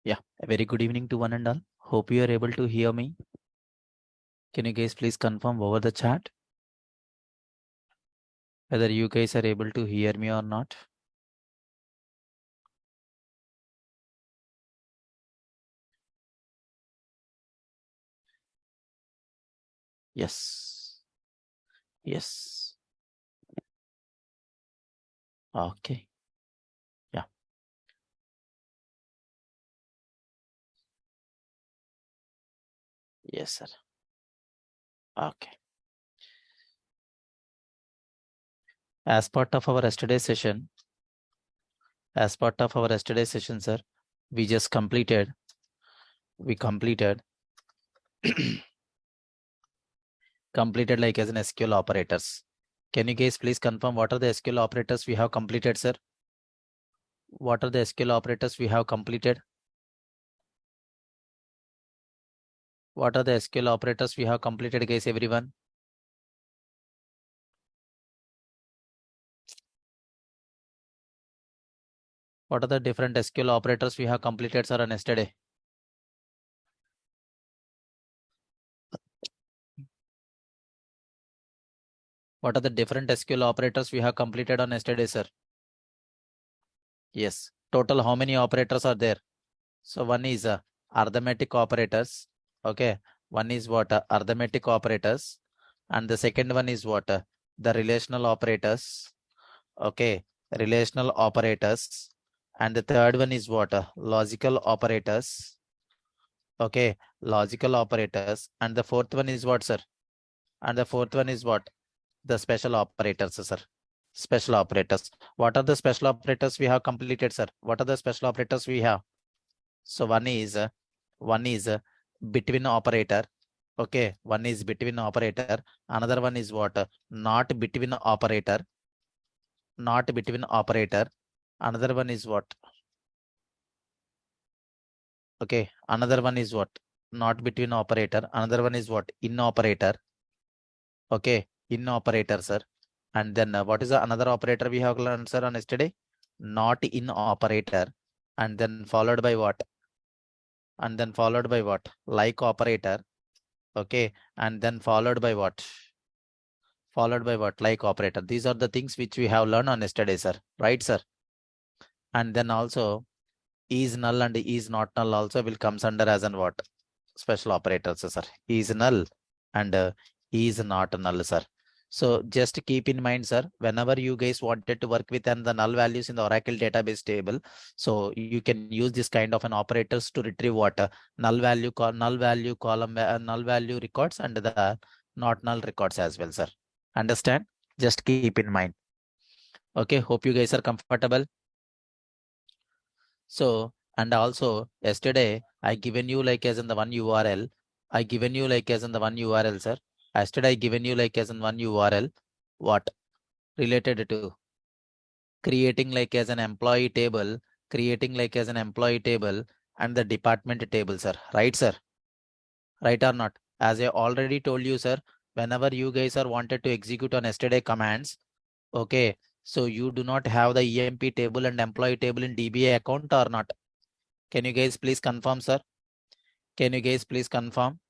Yeah, a very good evening to one and all. Hope you are able to hear me. Can you guys please confirm over the chat whether you guys are able to hear me or not? Yes. Yes. Okay. Yeah. Yes, sir. Okay. As part of our yesterday session, sir, we just completed, we completed, completed like as an SQL operators. Can you guys please confirm what are the SQL operators we have completed, sir? What are the SQL operators we have completed? What are the SQL operators we have completed, guys, everyone? What are the different SQL operators we have completed, sir, on yesterday? What are the different SQL operators we have completed on yesterday, sir? Yes. Total, how many operators are there? So one is arithmetic operators. Okay. One is what? Arithmetic operators. And the second one is what? The relational operators. Okay. Relational operators. And the third one is what? Logical operators. Okay. Logical operators. And the fourth one is what, sir? And the fourth one is what? The special operators, sir. Special operators. What are the special operators we have completed, sir? What are the special operators we have? So one is between operator. Okay, one is between operator. Another one is what? Not between operator. Not between operator. Another one is what? Okay, another one is what? Not between operator. Another one is what? In operator. Okay, in operator, sir. And then what is the another operator we have learned, sir, on yesterday? Not in operator. And then followed by what? And then followed by what? Like operator. Okay. And then followed by what? Followed by what? Like operator. These are the things which we have learned on yesterday, sir. Right, sir? And then also is null and is not null also will comes under as an what? Special operators, sir. Is null and is not null, sir. So just keep in mind, sir, whenever you guys wanted to work with and the null values in the Oracle database table, so you can use this kind of an operators to retrieve what? Null value column, null value records and the not null records as well, sir. Understand? Just keep in mind. Okay, hope you guys are comfortable. So, and also yesterday I given you like as in the one URL. I given you like as in the one URL, sir. Yesterday I given you like as in one URL. What? Related to creating like as an employee table, creating like as an employee table and the department table, sir. Right, sir? Right or not? As I already told you, sir, whenever you guys are wanted to execute on yesterday commands, okay, so you do not have the EMP table and employee table in DBA account or not? Can you guys please confirm, sir? Can you guys please confirm?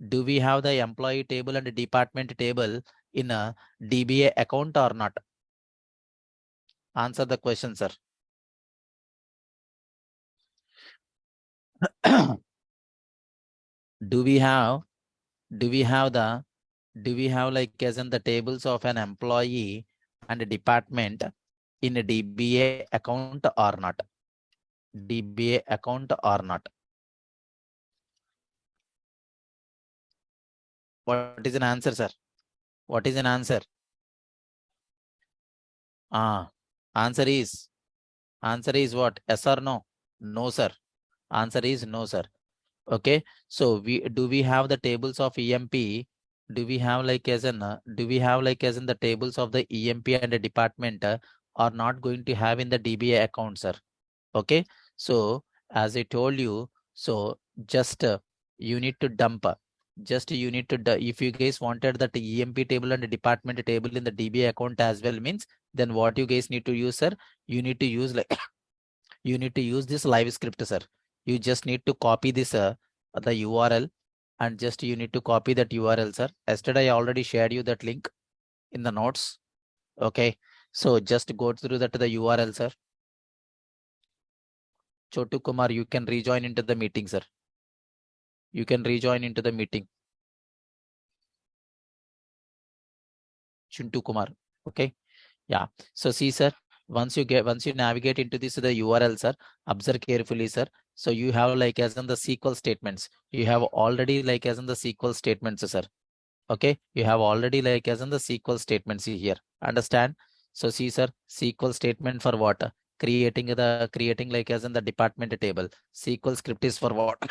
Do we have the employee table and the department table in a DBA account or not? Answer the question, sir. Do we have like as in the tables of an employee and a department in a DBA account or not? DBA account or not? What is an answer, sir? What is an answer? Answer is what? Yes or no? No, sir. Answer is no, sir. Okay. So we have the tables of EMP? Do we have like as in the tables of the EMP and the department are not going to have in the DBA account, sir? Okay. So as I told you, so just you need to dump. Just you need to if you guys wanted that EMP table and the department table in the DBA account as well means, then what you guys need to use, sir? You need to use like you need to use this live script, sir. You just need to copy this the URL, and just you need to copy that URL, sir. Yesterday I already shared you that link in the notes. Okay, so just go through that the URL, sir. Chotu Kumar, you can rejoin into the meeting, sir. You can rejoin into the meeting. Chintu Kumar. Okay. Yeah. So see, sir, once you navigate into this the URL, sir, observe carefully, sir. So you have like as in the SQL statements. You have already like as in the SQL statements, sir. Okay. You have already like as in the SQL statements here. Understand? So see, sir, SQL statement for what? Creating like as in the department table. SQL script is for what?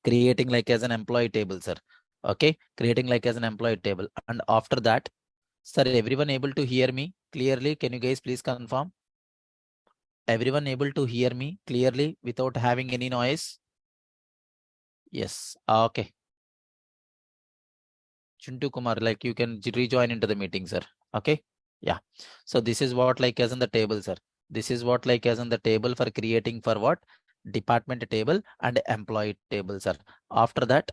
Creating like as an employee table, sir. Okay. Creating like as an employee table. And after that, sir, everyone able to hear me clearly? Can you guys please confirm? Everyone able to hear me clearly without having any noise? Yes. Okay. Chintu Kumar, like you can rejoin into the meeting, sir. Okay. Yeah. So this is what like as in the table, sir. This is what like as in the table for creating for what? Department table and employee table, sir. After that,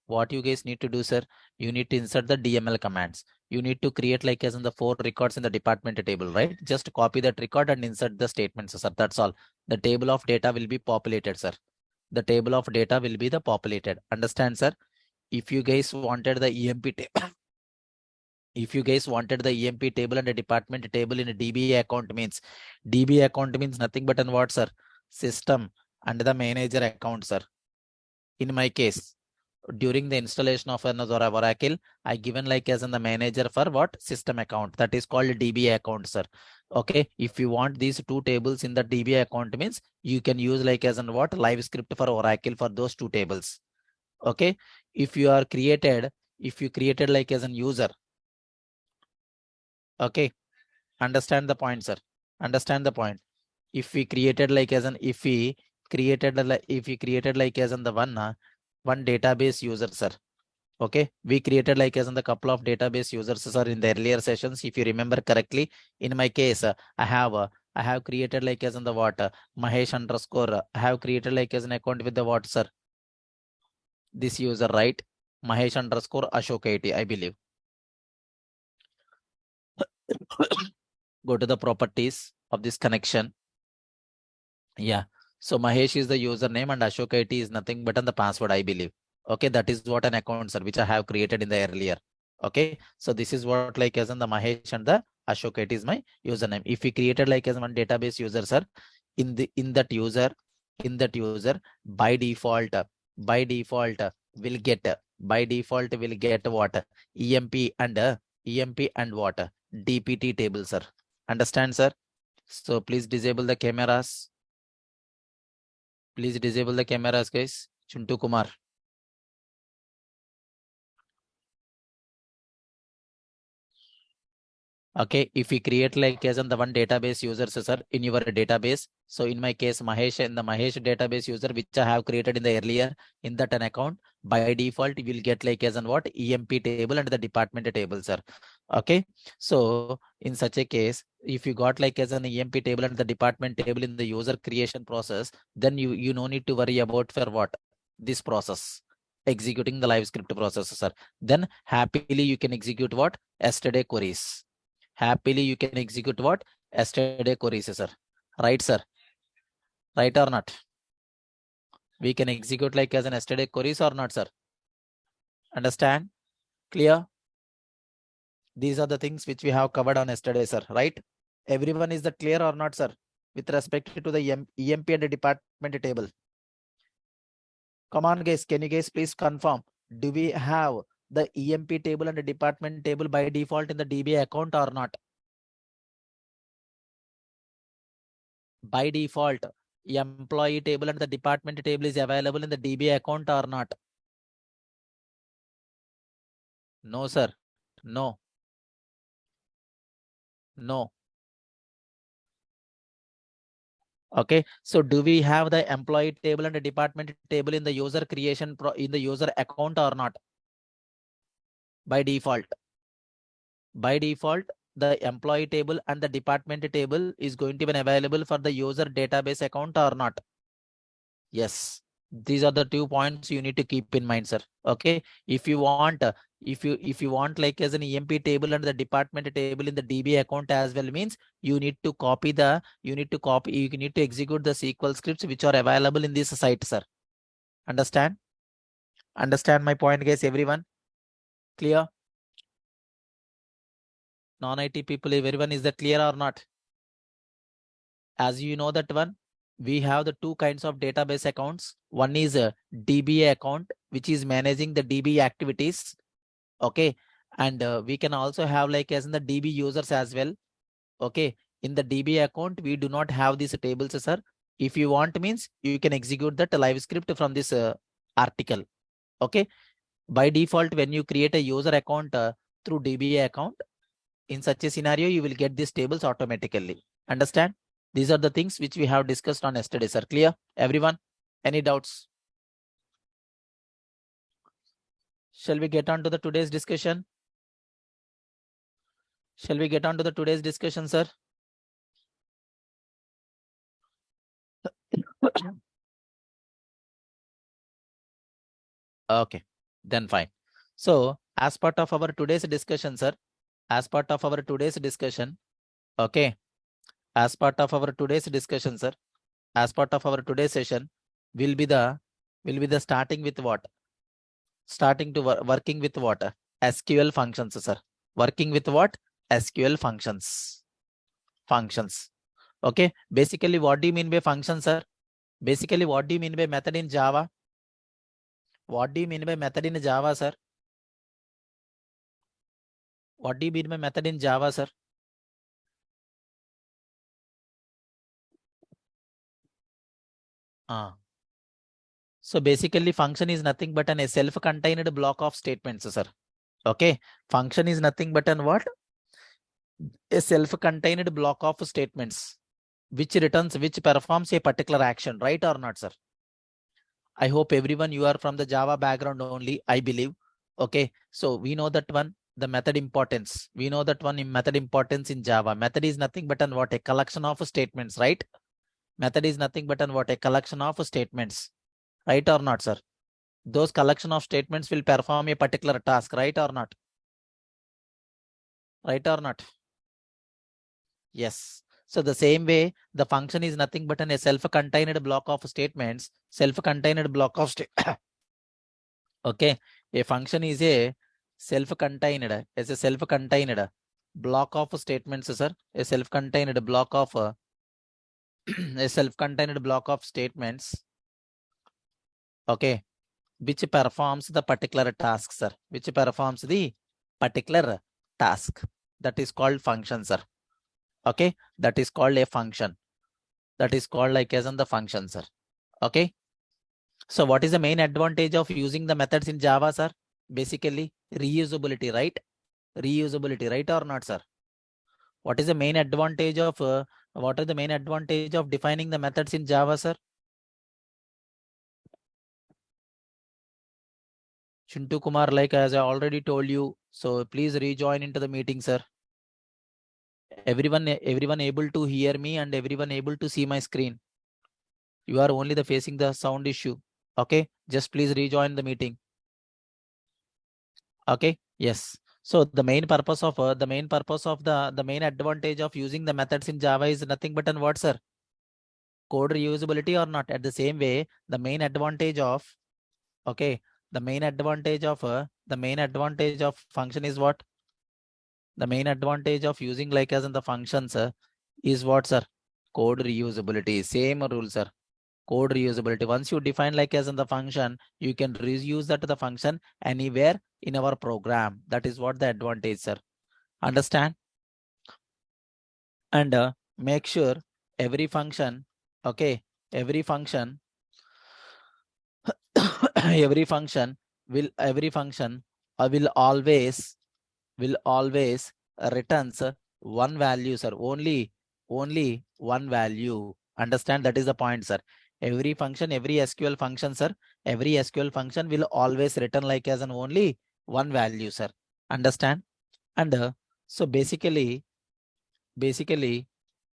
what you guys need to do, sir, you need to insert the DML commands. You need to create like as in the 4 records in the department table, right? Just copy that record and insert the statements, sir. That's all. The table of data will be populated, sir. The table of data will be the populated. Understand, sir? If you guys wanted the EMP table, if you guys wanted the EMP table and a department table in a DBA account means nothing but an what, sir? System and the manager account, sir. In my case, during the installation of another Oracle, I given like as in the manager for what? System account. That is called DBA account, sir. Okay. If you want these 2 tables in the DBA account means you can use like as in what? Live script for Oracle for those 2 tables. Okay. If you created like as an user. Okay. Understand the point, sir. Understand the point. If we created like as an, if we created like as in the one database user, sir. Okay, we created like as in the couple of database users, sir, in the earlier sessions. If you remember correctly, in my case, I have created like as in the what? Mahesh underscore. I have created like as an account with the what, sir? This user, right? Mahesh underscore Ashok IT, I believe. Go to the properties of this connection. Yeah. So Mahesh is the username and Ashok IT is nothing but on the password, I believe. Okay, that is what an account, sir, which I have created in the earlier. Okay, so this is what like as in the Mahesh and the Ashok IT is my username. If we created like as one database user, sir, in that user by default will get what? EMP and what? DPT table, sir. Understand, sir? So please disable the cameras. Please disable the cameras, guys. Chintu Kumar. Okay, if we create like as in the one database users, sir, in your database. So in my case, Mahesh, in the Mahesh database user, which I have created in the earlier, in that an account, by default, you will get like as in what? EMP table and the department table, sir. Okay, so in such a case, if you got like as an EMP table and the department table in the user creation process, then you no need to worry about for what? This process. Executing the live script process, sir. Then happily you can execute what? Yesterday queries. Happily you can execute what? Yesterday queries, sir. Right, sir? Right or not? We can execute like as an yesterday queries or not, sir? Understand? Clear? These are the things which we have covered on yesterday, sir. Right? Everyone is that clear or not, sir? With respect to the EMP and the department table. Come on, guys. Can you guys please confirm? Do we have the EMP table and the department table by default in the DBA account or not? By default, employee table and the department table is available in the DBA account or not? No, sir. No. No. Okay. So do we have the employee table and the department table in the user creation in the user account or not? By default. By default, the employee table and the department table is going to be available for the user database account or not? Yes, these are the 2 points you need to keep in mind, sir. Okay, if you want if you want like as an EMP table and the department table in the DB account as well, means you need to you need to execute the SQL scripts which are available in this site, sir. Understand my point, guys? Everyone clear? Non-IT people, everyone, is that clear or not? As you know that one, we have the 2 kinds of database accounts. One is a DBA account, which is managing the DB activities. Okay, and we can also have like as in the DB users as well. Okay, in the DB account we do not have these tables, sir. If you want, means you can execute that live script from this article. Okay, by default when you create a user account through DBA account, in such a scenario you will get these tables automatically. Understand? These are the things which we have discussed on yesterday, sir. Clear? Everyone? Any doubts? Shall we get on to the today's discussion? Shall we get on to the today's discussion, sir? Okay, then fine. So as part of our today's discussion, sir, as part of our today's discussion, okay, as part of our today's discussion, sir, as part of our today's session, will be the starting with what? Starting to working with what? SQL functions, sir. Working with what? SQL functions. Functions. Okay. Basically, what do you mean by function, sir? Basically, what do you mean by method in Java? What do you mean by method in Java, sir? What do you mean by method in Java, sir? So basically, function is nothing but a self-contained block of statements, sir. Okay. Function is nothing but what? A self-contained block of statements which performs a particular action, right or not, sir? I hope everyone you are from the Java background only, I believe. Okay, so we know that one, the method importance. We know that one in method importance in Java. Method is nothing but what? A collection of statements, right? Method is nothing but what? A collection of statements, right or not, sir? Those collection of statements will perform a particular task, right or not? Right or not? Yes. So the same way, the function is nothing but a self-contained block of statements, self-contained block of okay. A function is a self-contained, as a self-contained block of statements, sir. A self-contained block of a self-contained block of statements. Okay. Which performs the particular task, sir. Which performs the particular task. That is called function, sir. Okay, that is called a function. That is called like as in the function, sir. Okay. So what is the main advantage of using the methods in Java, sir? Basically reusability, right? Reusability, right or not, sir? What is the main advantage of defining the methods in Java, sir? Chintu Kumar, like as I already told you, so please rejoin into the meeting, sir. Everyone able to hear me and everyone able to see my screen. You are only facing the sound issue. Okay, just please rejoin the meeting. Okay, yes. So the main purpose of the main advantage of using the methods in Java is nothing but what, sir? Code reusability or not. At the same way, the main advantage of the main advantage of function is what? The main advantage of using like as in the functions is what, sir? Code reusability. Same rule, sir. Code reusability. Once you define like as in the function, you can reuse that to the function anywhere in our program. That is what the advantage, sir. Understand? And make sure every function, okay, every function every function will always returns one value, sir. Only one value. Understand? That is the point, sir. Every function, every SQL function, sir, every SQL function will always return like as an only one value, sir. Understand? And so basically basically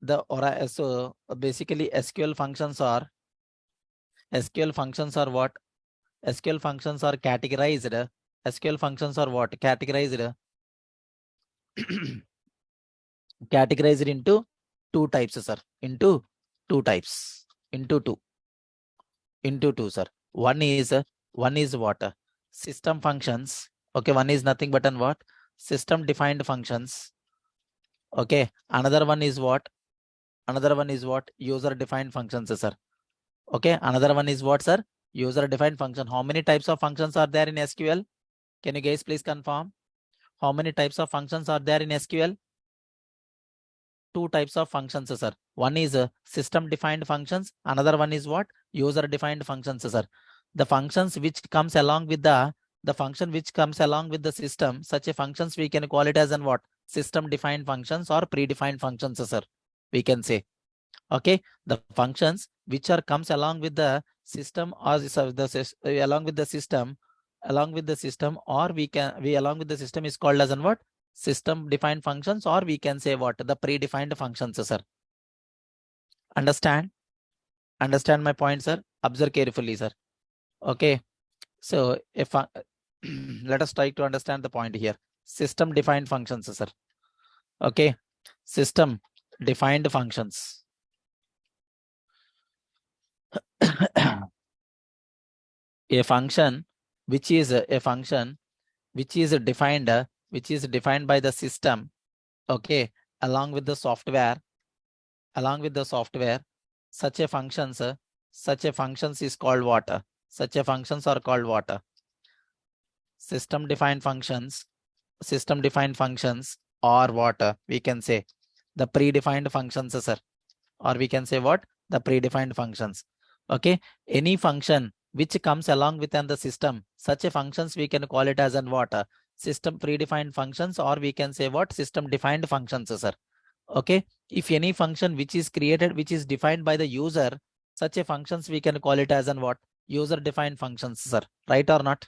so basically SQL functions are what? SQL functions are categorized. SQL functions are what? Categorized categorized into two types, sir. Into two types. Into two, sir. One is what? System functions. Okay, one is nothing but an what? System defined functions. Okay, another one is what? Another one is what? User defined functions, sir. Okay, another one is what, sir? User defined function. How many types of functions are there in SQL? Can you guys please confirm? How many types of functions are there in SQL? Two types of functions, sir. One is system defined functions. Another one is what? User defined functions, sir. The functions which comes along with the function which comes along with the system, such a functions we can call it as an what? System defined functions or predefined functions, sir. We can say. Okay, the functions which are comes along with the system or along with the system, or we along with the system is called as an what? System defined functions, or we can say what? The predefined functions, sir. Understand my point, sir? Observe carefully, sir. Okay, so if let us try to understand the point here. System defined functions, sir. Okay, system defined functions. A function which is a function which is defined by the system, okay, along with the software, such a functions is called what? Such a functions are called what? System defined functions or what? We can say the predefined functions, sir, or we can say what? The predefined functions. Okay, any function which comes along within the system, such a functions we can call it as an what? System predefined functions, or we can say what? System defined functions, sir. Okay, if any function which is created, which is defined by the user, such a functions we can call it as an what? User defined functions, sir. Right or not?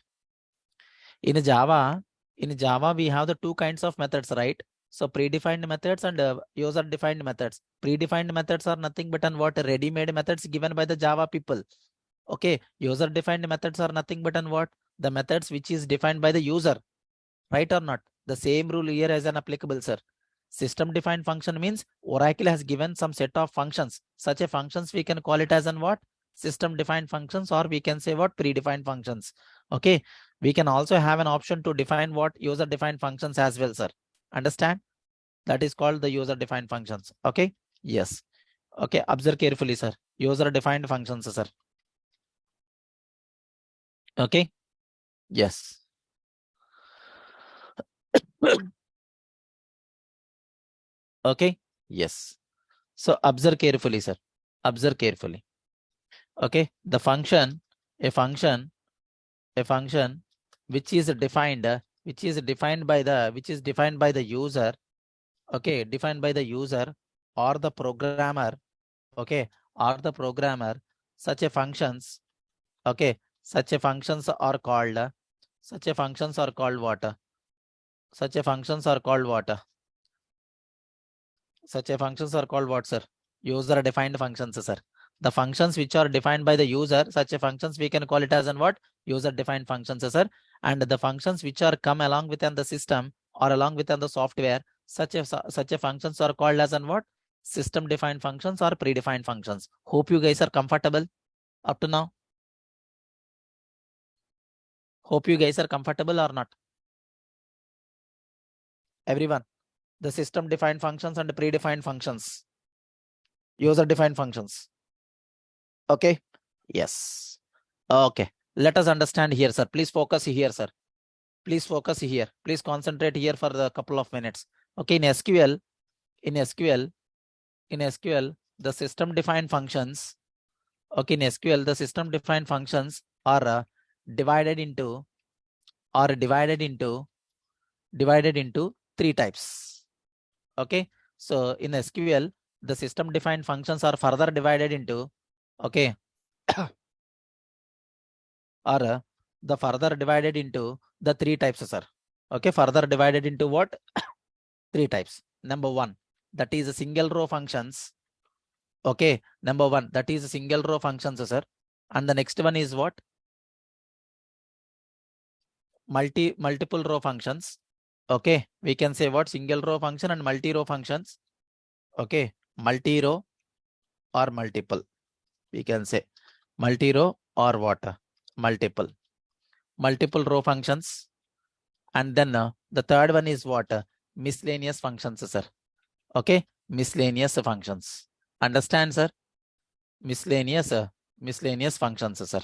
In Java, we have the two kinds of methods, right? So predefined methods and user defined methods. Predefined methods are nothing but an what? Ready-made methods given by the Java people. Okay, user defined methods are nothing but an what? The methods which is defined by the user. Right or not? The same rule here as an applicable, sir. System defined function means Oracle has given some set of functions. Such a functions we can call it as an what? System defined functions, or we can say what? Predefined functions. Okay, we can also have an option to define what? User defined functions as well, sir. Understand? That is called the user defined functions. Okay, yes. Okay, observe carefully, sir. User defined functions, sir. Okay, yes. Okay, yes. So observe carefully, sir. Observe carefully. Okay, the function, a function which is defined by the user, okay, defined by the user or the programmer, okay, or the programmer, such a functions, okay, such a functions are called what? Such a functions are called what? Such a functions are called what, sir? User defined functions, sir. The functions which are defined by the user, such a functions we can call it as an what? User defined functions, sir. And the functions which are come along within the system or along within the software, such a functions are called as an what? System defined functions or predefined functions. Hope you guys are comfortable up to now. Hope you guys are comfortable or not. Everyone, the system defined functions and predefined functions, user defined functions. Okay, yes. Okay, let us understand here, sir. Please focus here, sir. Please focus here. Please concentrate here for a couple of minutes. Okay, in SQL, the system defined functions, okay, in SQL, the system defined functions are divided into three types. Okay, so in SQL, the system defined functions are further divided into, okay, are the further divided into the three types, sir. Okay, further divided into what? Three types. Number one, that is a single row functions. Okay, number one, that is a single row functions, sir. And the next one is what? Multiple row functions. Okay, we can say what? Single row function and multi-row functions. Okay, multi-row or multiple. We can say multi-row or what? Multiple. Multiple row functions. And then the third one is what? Miscellaneous functions, sir. Okay, miscellaneous functions. Understand, sir? Miscellaneous functions, sir.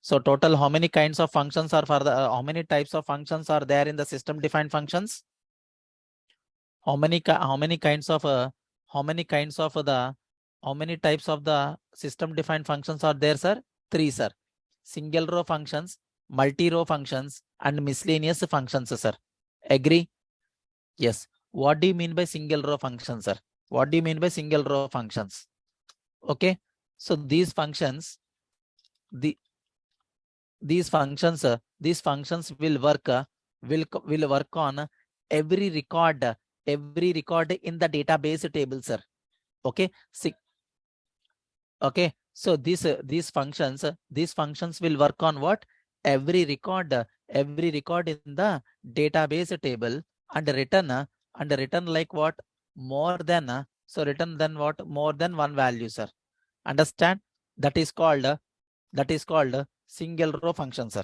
So total, how many kinds of functions are for the how many types of functions are there in the system defined functions? How many kinds of how many types of the system defined functions are there, sir? Three, sir. Single row functions, multi row functions, and miscellaneous functions, sir. Agree? Yes. What do you mean by single row functions, sir? What do you mean by single row functions? Okay. So these functions, these functions will work on every record in the database table, sir. Okay. Okay. So these functions will work on what? Every record in the database table and return like what? More than return than what? More than one value, sir. Understand? That is called single row function, sir.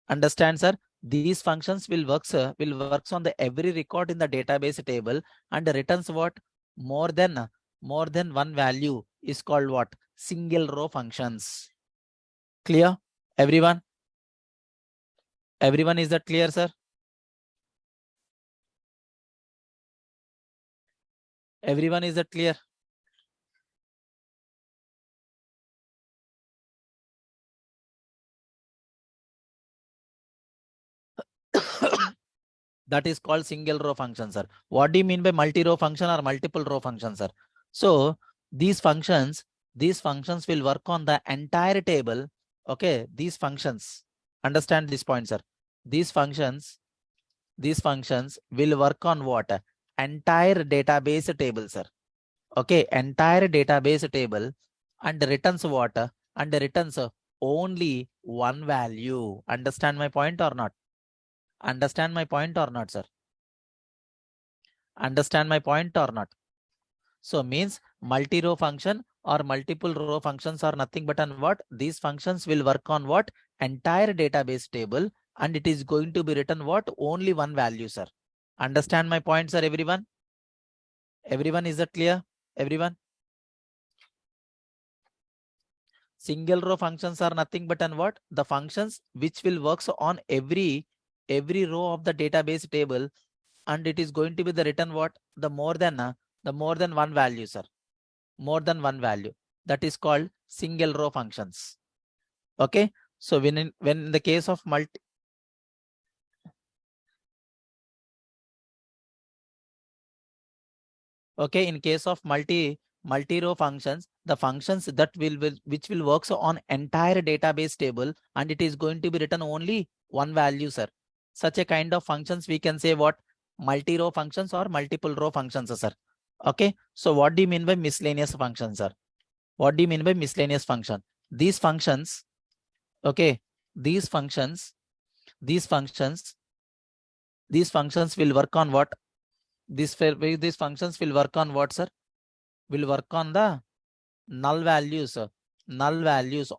Understand, sir? These functions will works on the every record in the database table and returns what? More than one value is called what? Single row functions. Clear? Everyone? Everyone, is that clear, sir? Everyone, is that clear? That is called single row function, sir. What do you mean by multi-row function or multiple row function, sir? So these functions will work on the entire table. Okay, these functions, understand this point, sir. These functions will work on what? Entire database table, sir. Okay, entire database table and returns what? And returns only one value. Understand my point or not? Understand my point or not, sir? Understand my point or not? So means multi-row function or multiple row functions are nothing but on what? These functions will work on what? Entire database table and it is going to be written what? Only one value, sir. Understand my point, sir, everyone? Everyone, is that clear? Everyone? Single row functions are nothing but on what? The functions which will works on every row of the database table and it is going to be the written what? The more than one value, sir. More than one value. That is called single row functions. Okay. So when in the case of okay, in case of multi-row functions, the functions that which will works on entire database table and it is going to be written only one value, sir. Such a kind of functions we can say what? Multi-row functions or multiple row functions, sir. Okay. So what do you mean by miscellaneous functions, sir? What do you mean by miscellaneous function? These functions, okay, these functions will work on what? These functions will work on what, sir? Will work on the null values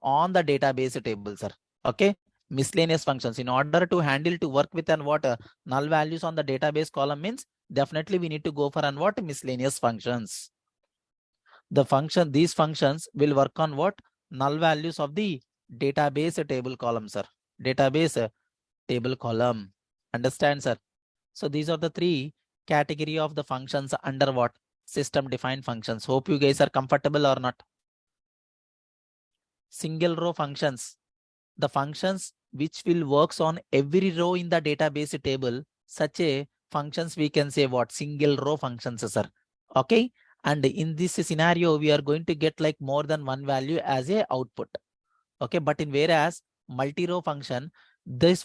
on the database table, sir. Okay. Miscellaneous functions, in order to handle to work with and what null values on the database column means, definitely we need to go for and what? Miscellaneous functions. These functions will work on what? Null values of the database table column, sir. Database table column. Understand, sir? So these are the three category of the functions under what? System defined functions. Hope you guys are comfortable or not. Single row functions, the functions which will works on every row in the database table, such a functions we can say what? Single row functions, sir. Okay. And in this scenario, we are going to get like more than one value as a output. Okay. But in whereas multi-row function, this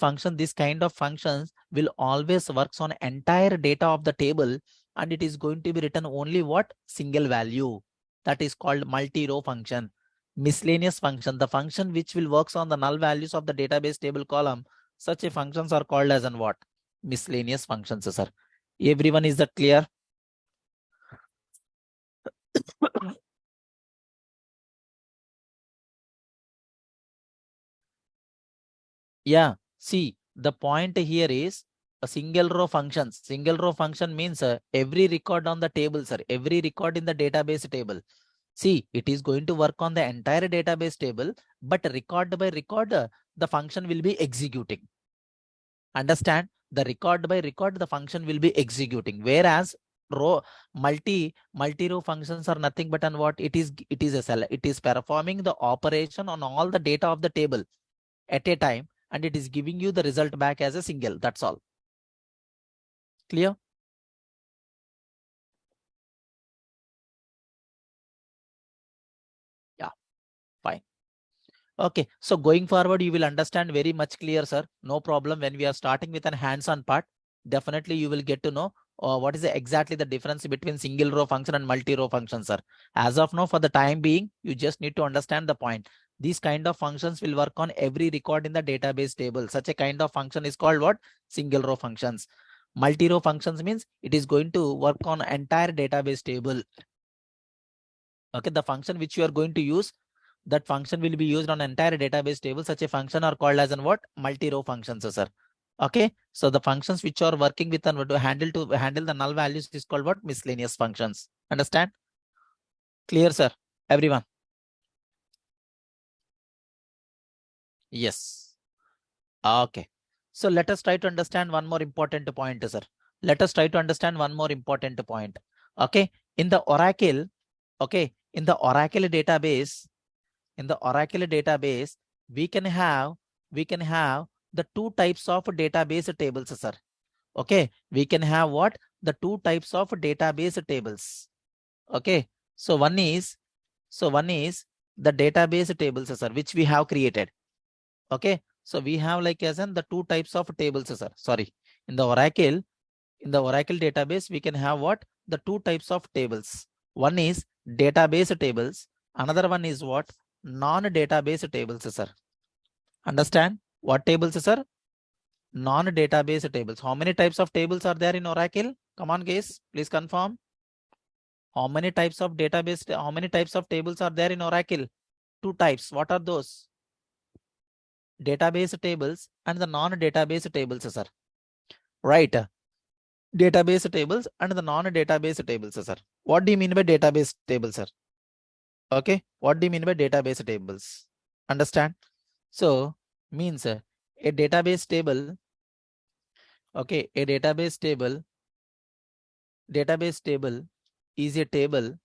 kind of functions will always works on entire data of the table and it is going to be written only what? Single value. That is called multi-row function. Miscellaneous function, the function which will works on the null values of the database table column, such a functions are called as an what? Miscellaneous functions, sir. Everyone, is that clear? Yeah, see, the point here is a single row function. Single row function means every record on the table, sir, every record in the database table. See, it is going to work on the entire database table, but record by record, the function will be executing. Understand? The record by record, the function will be executing. Whereas multi-row functions are nothing but on what? It is a cell. It is performing the operation on all the data of the table at a time, and it is giving you the result back as a single. That's all. Clear? Yeah, fine. Okay, so going forward, you will understand very much clear, sir. No problem. When we are starting with an hands-on part, definitely you will get to know what is exactly the difference between single row function and multi-row function, sir. As of now, for the time being, you just need to understand the point. These kind of functions will work on every record in the database table. Such a kind of function is called what? Single row functions. Multi-row functions means it is going to work on entire database table. Okay, the function which you are going to use, that function will be used on entire database table. Such a function are called as an what? Multi-row functions, sir. Okay, so the functions which are working with and to handle the null values is called what? Miscellaneous functions. Understand? Clear, sir? Everyone? Yes. Okay. So let us try to understand one more important point, sir. Let us try to understand one more important point. Okay, in the Oracle, okay, in the Oracle database, we can have the two types of database tables, sir. Okay, we can have what? The two types of database tables. Okay, so one is the database tables, sir, which we have created. Okay, so we have like as in the two types of tables, sir. Sorry, in the Oracle database, we can have what? The two types of tables. One is database tables. Another one is what? Non-database tables, sir. Understand? What tables, sir? Non-database tables. How many types of tables are there in Oracle? Come on, guys, please confirm. How many types of tables are there in Oracle? Two types. What are those? Database tables and the non-database tables, sir. Right. Database tables and the non-database tables, sir. What do you mean by database tables, sir? Okay. What do you mean by database tables? Understand? So means a database table. Okay. A database table is a table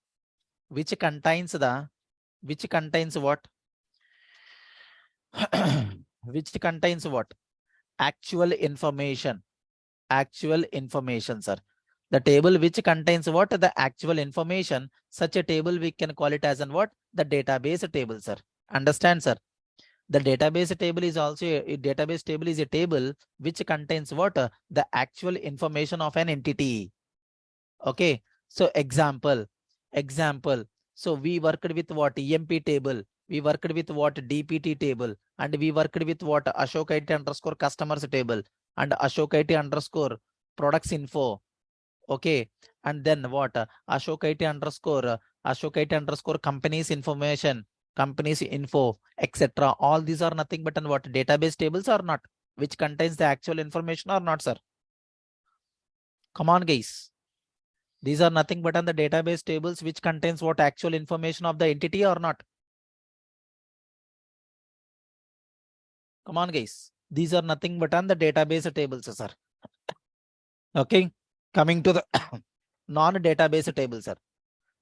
which contains what? Which contains what? Actual information, sir. The table which contains what? The actual information. Such a table we can call it as an what? The database table, sir. Understand, sir? The database table is also a database table is a table which contains what? The actual information of an entity. Okay, so example. So we worked with what? EMP table. We worked with what? DPT table. And we worked with what? Ashok IT underscore customers table. And Ashok IT underscore products info. Okay. And then what? Ashok IT underscore companies information, companies info, etc. All these are nothing but what? Database tables or not? Which contains the actual information or not, sir? Come on, guys. These are nothing but on the database tables which contains what? Actual information of the entity or not? Come on, guys. These are nothing but on the database tables, sir. Okay. Coming to the non-database table, sir.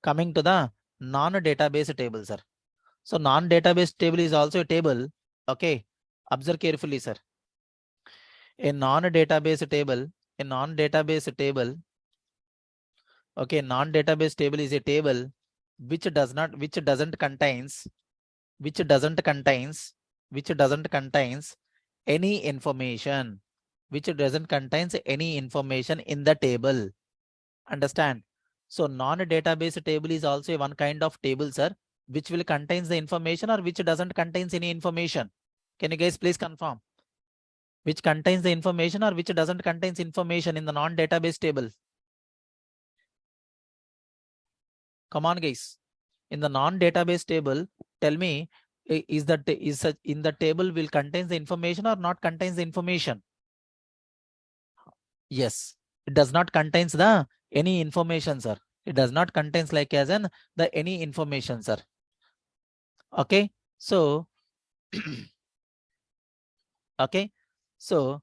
Coming to the non-database table, sir. So non-database table is also a table. Okay. Observe carefully, sir. A non-database table. Okay. Non-database table is a table which doesn't contains any information, in the table. Understand? So non-database table is also one kind of table, sir, which will contains the information or which doesn't contains any information. Can you guys please confirm? Which contains the information or which doesn't contains information in the non-database table? Come on, guys. In the non-database table, tell me, is in the table will contains the information or not contains the information? Yes, it does not contains the any information, sir. It does not contains like as an the any information, sir. Okay, so okay, so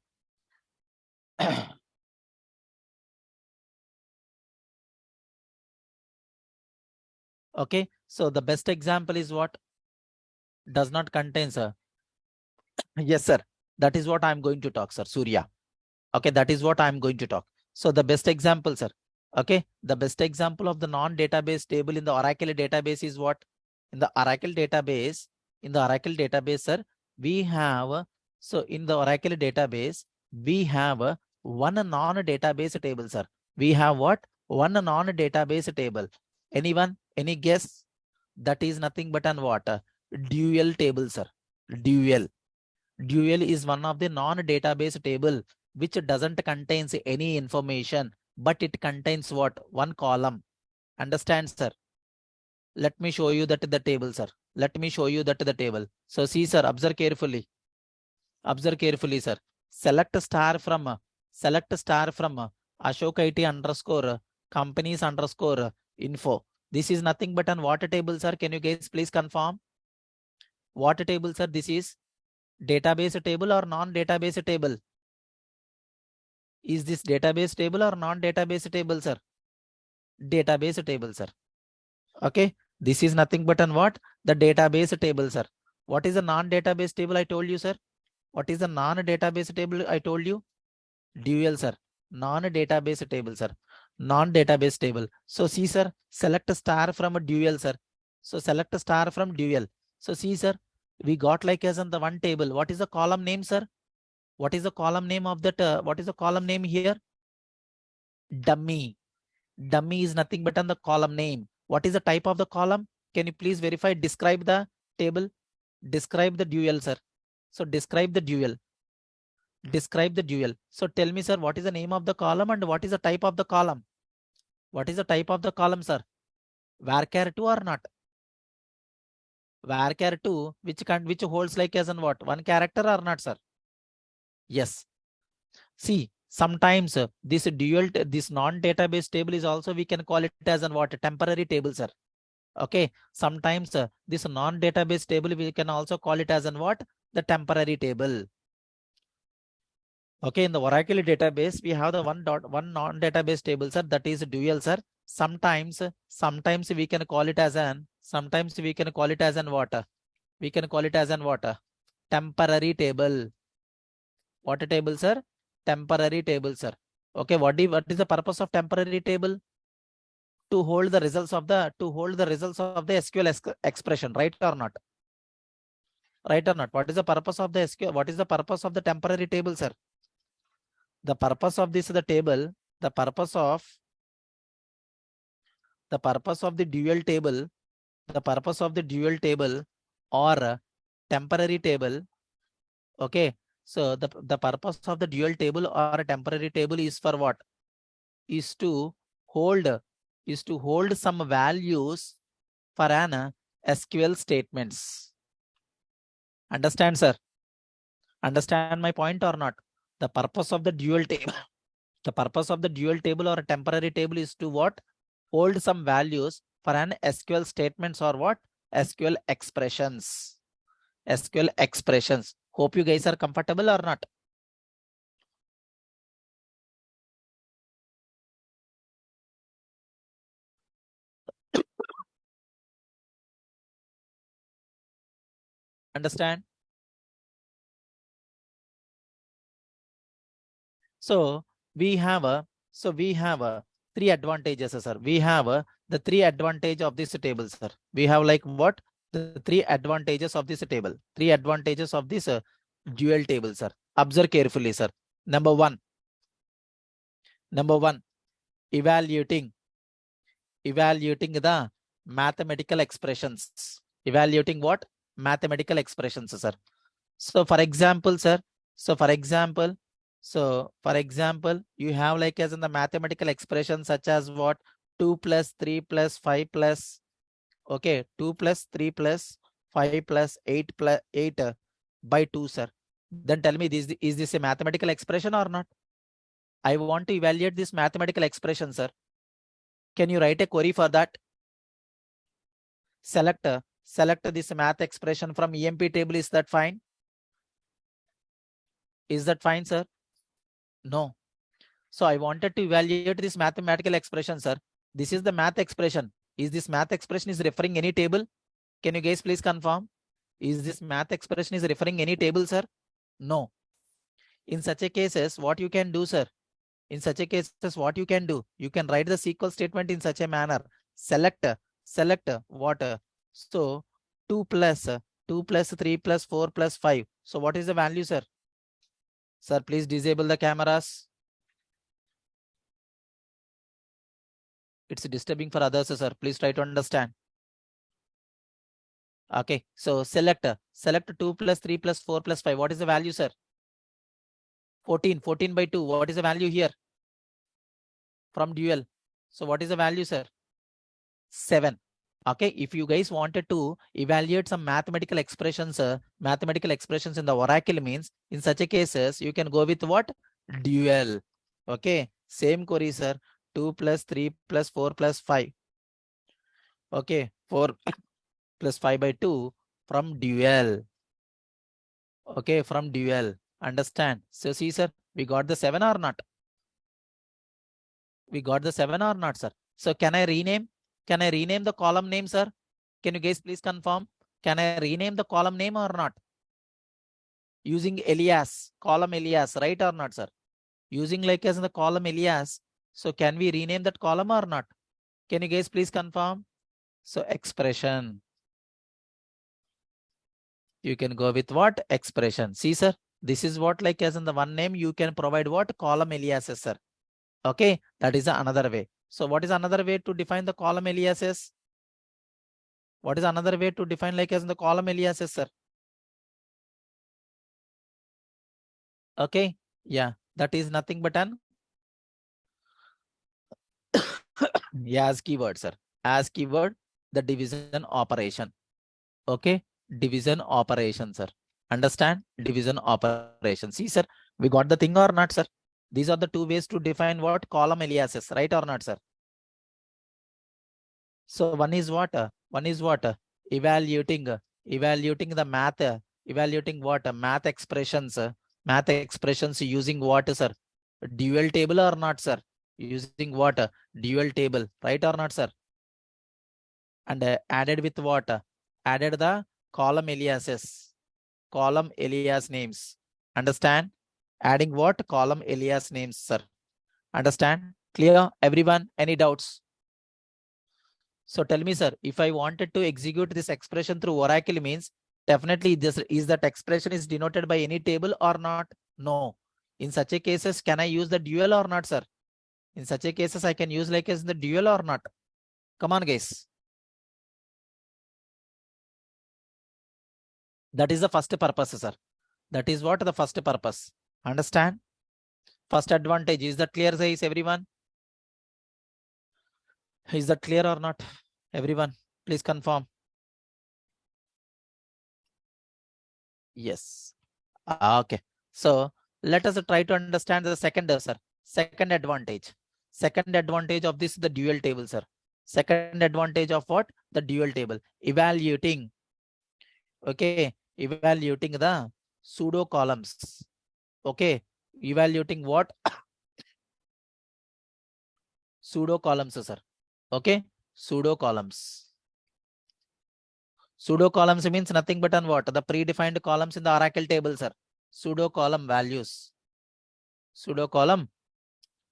okay, so the best example is what does not contain, sir. Yes, sir. That is what I'm going to talk, sir. Surya. Okay, that is what I'm going to talk. So the best example, sir. Okay, the best example of the non-database table in the Oracle database is what? In the Oracle database, sir, we have, so in the Oracle database, we have one non-database table, sir. We have what? One non-database table. Anyone? Any guess? That is nothing but an what? Dual table, sir. Dual. Dual is one of the non-database table which doesn't contains any information, but it contains what? One column. Understand, sir? Let me show you that the table, sir. Let me show you that the table. So see, sir, observe carefully. Observe carefully, sir. Select star from Ashok IT underscore companies underscore info. This is nothing but an what table, sir. Can you guys please confirm? What table, sir? This is database table or non-database table? Is this database table or non-database table, sir? Database table, sir. Okay. This is nothing but an what? The database table, sir. What is the non-database table I told you, sir? What is the non-database table I told you? Dual, sir. Non-database table, sir. Non-database table. So see, sir, select a star from a dual, sir. So select a star from dual. So see, sir, we got like as on the one table. What is the column name, sir? What is the column name of that? What is the column name here? Dummy. Dummy is nothing but on the column name. What is the type of the column? Can you please verify? Describe the table. Describe the dual, sir. So describe the dual. Describe the dual. So tell me, sir, what is the name of the column and what is the type of the column? What is the type of the column, sir? Varchar 2 or not? Varchar 2, which holds like as an what? One character or not, sir? Yes. See, sometimes this non-database table is also we can call it as an what? Temporary table, sir. Okay. Sometimes this non-database table we can also call it as an what? The temporary table. Okay, in the Oracle database, we have the one non-database table, sir. That is dual, sir. Sometimes we can call it as an. Sometimes we can call it as an what? We can call it as an what? Temporary table. What table, sir? Temporary table, sir. Okay, what is the purpose of temporary table? To hold the results of the SQL expression, right or not? Right or not? What is the purpose of the SQL? What is the purpose of the temporary table, sir? The purpose of this the table, the purpose of the dual table, or temporary table. Okay, so the purpose of the dual table or a temporary table is for what? Is to hold some values for an SQL statements. Understand, sir? Understand my point or not? The purpose of the dual table, the purpose of the dual table or a temporary table is to what? Hold some values for an SQL statements or what? SQL expressions. SQL expressions. Hope you guys are comfortable or not? Understand? So we have three advantages, sir. We have the three advantage of this table, sir. We have like what? The three advantages of this table. Three advantages of this dual table, sir. Observe carefully, sir. Number one. evaluating the mathematical expressions. Evaluating what? Mathematical expressions, sir. So for example, sir, for example, you have like as in the mathematical expression such as what? 2 plus 3 plus 5 plus, okay, 2 plus 3 plus 5 plus 8 plus 8 by 2, sir. Then tell me, is this a mathematical expression or not? I want to evaluate this mathematical expression, sir. Can you write a query for that? Select this math expression from EMP table. Is that fine? Is that fine, sir? No. So I wanted to evaluate this mathematical expression, sir. This is the math expression. Is this math expression is referring any table? Can you guys please confirm? Is this math expression is referring any table, sir? No. In such a cases, what you can do, sir? In such a cases, what you can do? You can write the SQL statement in such a manner. Select what? So 2 plus 3 plus 4 plus 5. So what is the value, sir? Sir, please disable the cameras. It's disturbing for others, sir. Please try to understand. Okay, so select 2 plus 3 plus 4 plus 5. What is the value, sir? 14 by 2. What is the value here? From dual. So what is the value, sir? 7. Okay, if you guys wanted to evaluate some mathematical expressions in the Oracle means, in such a cases, you can go with what? Dual. Okay, same query, sir. 2 plus 3 plus 4 plus 5. Okay, 4 plus 5 by 2 from dual. Okay, from dual. Understand? So see, sir, we got the 7 or not? We got the 7 or not, sir? So can I rename? Can I rename the column name, sir? Can you guys please confirm? Can I rename the column name or not? Using alias, column alias, right or not, sir? Using like as in the column alias. So can we rename that column or not? Can you guys please confirm? So expression. You can go with what? Expression. See, sir, this is what like as in the one name you can provide what? Column aliases, sir. Okay, that is another way. So what is another way to define the column aliases? What is another way to define like as in the column aliases, sir? Okay, yeah, that is nothing but an as keyword, sir. As keyword, the division operation. Okay, division operation, sir. Understand? Division operation. See, sir, we got the thing or not, sir? These are the two ways to define what? Column aliases, right or not, sir? So one is what? Evaluating the math. Evaluating what? Math expressions. Math expressions using what, sir? Dual table or not, sir? Using what? Dual table, right or not, sir? And added with what? Added the column aliases. Column alias names. Understand? Adding what? Column alias names, sir. Understand? Clear? Everyone? Any doubts? So tell me, sir, if I wanted to execute this expression through Oracle means, definitely this is that expression is denoted by any table or not? No. In such a cases, can I use the dual or not, sir? In such a cases, I can use like as the dual or not? Come on, guys. That is the first purpose, sir. That is what the first purpose. Understand? First advantage. Is that clear, guys, everyone? Is that clear or not? Everyone, please confirm. Yes. Okay. So let us try to understand the second, sir. Second advantage. Second advantage of this, the dual table, sir. Second advantage of what? The dual table. Evaluating. Okay. Evaluating the pseudo columns. Okay. Evaluating what? Pseudo columns, sir. Okay. Pseudo columns. Pseudo columns means nothing but on what? The predefined columns in the Oracle table, sir. Pseudo column values. Pseudo column,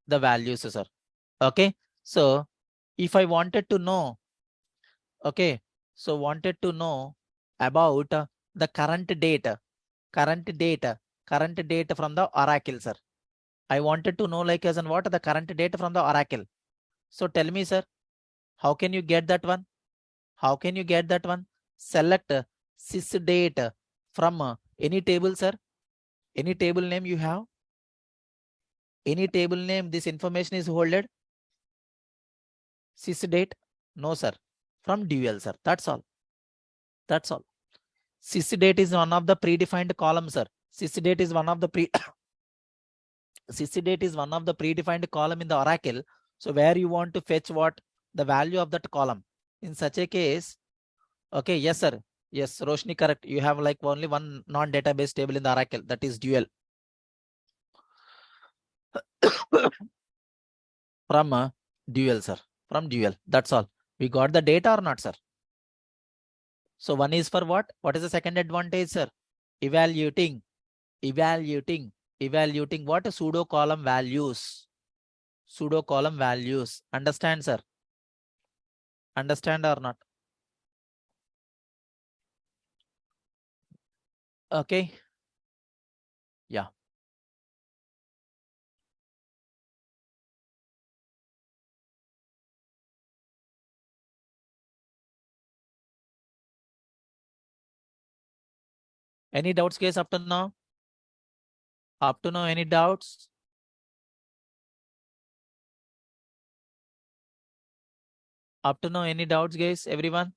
the values, sir. Okay. So if I wanted to know, okay, so wanted to know about the current date from the Oracle, sir. I wanted to know like as in what? The current date from the Oracle. So tell me, sir, how can you get that one? How can you get that one? Select sysdate from any table, sir. Any table name you have? Any table name this information is holded? Sysdate? No, sir. From dual, sir. That's all. That's all. Sysdate is one of the predefined columns, sir. Sysdate is one of the Sysdate is one of the predefined column in the Oracle. So where you want to fetch what? The value of that column. In such a case, okay, yes, sir. Yes, Roshni, correct. You have like only one non-database table in the Oracle, that is dual. From dual, sir. From dual. That's all. We got the data or not, sir? So one is for what? What is the second advantage, sir? Evaluating what? Pseudo column values. Pseudo column values. Understand, sir? Understand or not? Okay. Yeah. Any doubts, guys, up to now? Up to now, any doubts? Up to now, any doubts, guys? Everyone?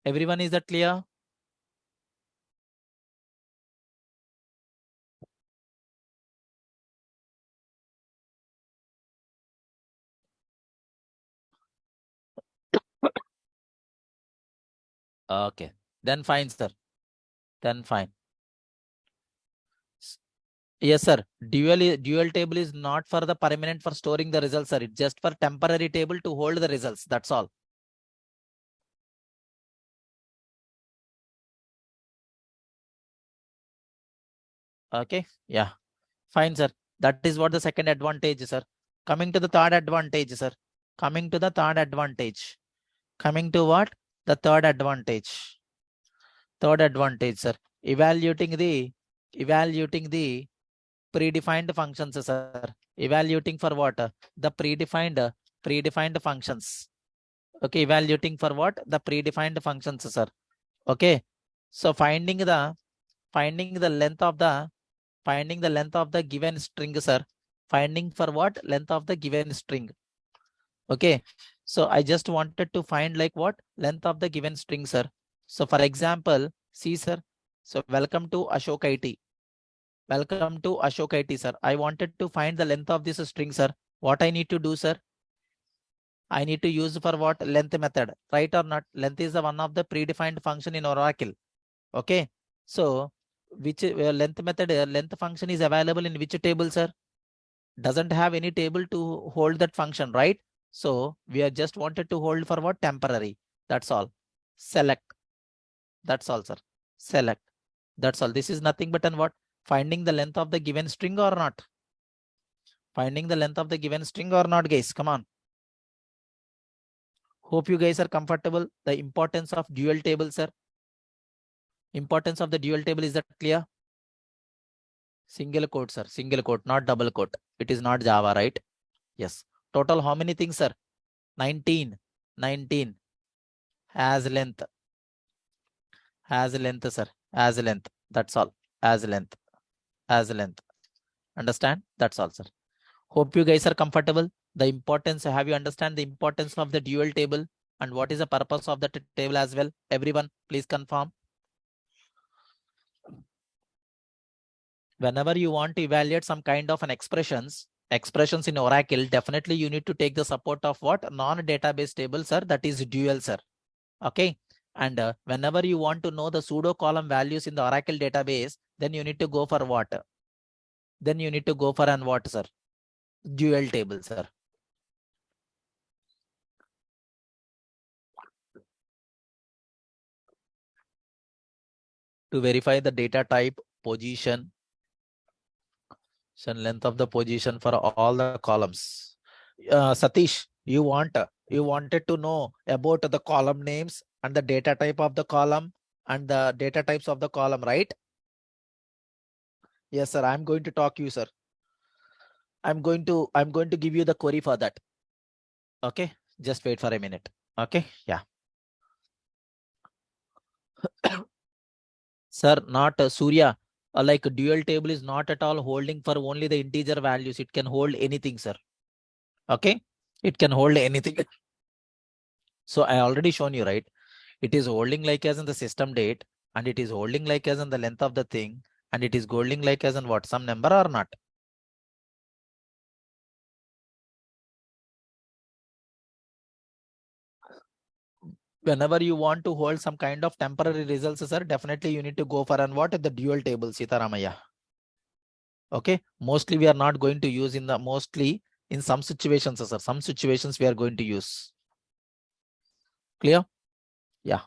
Everyone, is that clear? Okay. Then fine, sir. Then fine. Yes, sir. Dual table is not for the permanent for storing the results, sir. It's just for temporary table to hold the results. That's all. Okay. Yeah. Fine, sir. That is what the second advantage, sir. Coming to the third advantage, sir. Coming to the third advantage. Coming to what? The third advantage. Third advantage, sir. Evaluating the predefined functions, sir. Evaluating for what? The predefined functions. Okay, evaluating for what? The predefined functions, sir. Okay. So finding the length of the given string, sir. Finding for what? Length of the given string. Okay. So I just wanted to find like what? Length of the given string, sir. So for example, see, sir. So welcome to Ashok IT. Welcome to Ashok IT, sir. I wanted to find the length of this string, sir. What I need to do, sir? I need to use for what? Length method, right or not? Length is the one of the predefined function in Oracle. Okay. So which length method, length function is available in which table, sir? Doesn't have any table to hold that function, right? So we are just wanted to hold for what? Temporary. That's all. Select. That's all, sir. Select. That's all. This is nothing but an what? Finding the length of the given string or not? Finding the length of the given string or not, guys? Come on. Hope you guys are comfortable. The importance of dual table, sir. Importance of the dual table, is that clear? Single quote, sir. Single quote, not double quote. It is not Java, right? Yes. Total how many things, sir? 19. 19. As length. As length, sir. As length. That's all. As length. As length. Understand? That's all, sir. Hope you guys are comfortable. The importance, have you understand the importance of the dual table and what is the purpose of the table as well? Everyone, please confirm. Whenever you want to evaluate some kind of an expressions in Oracle, definitely you need to take the support of what? Non-database table, sir. That is dual, sir. Okay. And whenever you want to know the pseudo column values in the Oracle database, then you need to go for what? Then you need to go for an what, sir? Dual table, sir. To verify the data type, position, and length of the position for all the columns. Satish, you wanted to know about the column names and the data type of the column. and the data types of the column, right? Yes, sir. I'm going to talk you, sir. I'm going to give you the query for that. Okay, just wait for a minute. Okay, yeah. Sir, not Surya. Like dual table is not at all holding for only the integer values. It can hold anything, sir. Okay, it can hold anything. So I already shown you, right? It is holding like as in the system date, and it is holding like as in the length of the thing, and it is holding like as in what, some number or not? Whenever you want to hold some kind of temporary results, sir, definitely you need to go for and what the dual table, Sitaramaya. Okay, mostly we are not going to use in the mostly in some situations, sir. Some situations we are going to use. Clear? Yeah.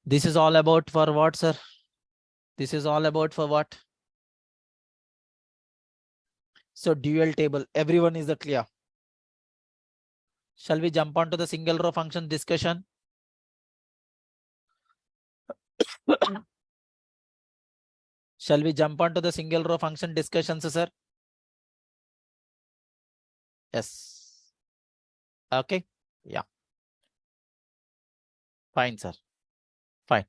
This is all about for what, sir? This is all about for what? So dual table, everyone is clear. Shall we jump on to the single row function discussion? Shall we jump on to the single row function discussions, sir? Yes. Okay. Yeah. Fine, sir. Fine.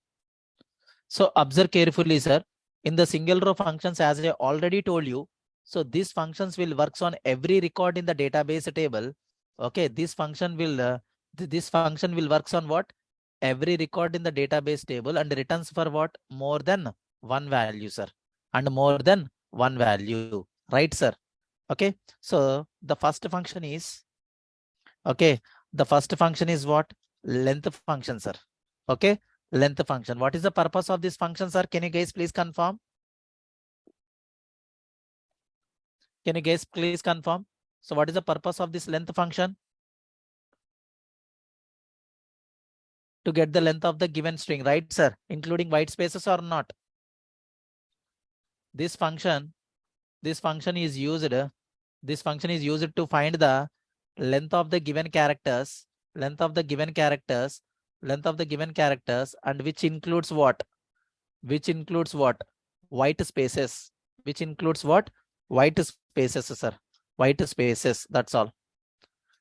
So observe carefully, sir. In the single row functions, as I already told you, so these functions will works on every record in the database table. Okay, this function will works on what? Every record in the database table and returns for what? More than one value, sir. And more than one value, right, sir? Okay, so the first function is okay. The first function is what? Length function, sir. Okay, length function. What is the purpose of this function, sir? Can you guys please confirm? Can you guys please confirm? So what is the purpose of this length function? To get the length of the given string, right, sir? Including white spaces or not? This function is used to find the length of the given characters, and which includes what? White spaces. Which includes what? White spaces, sir. White spaces. That's all.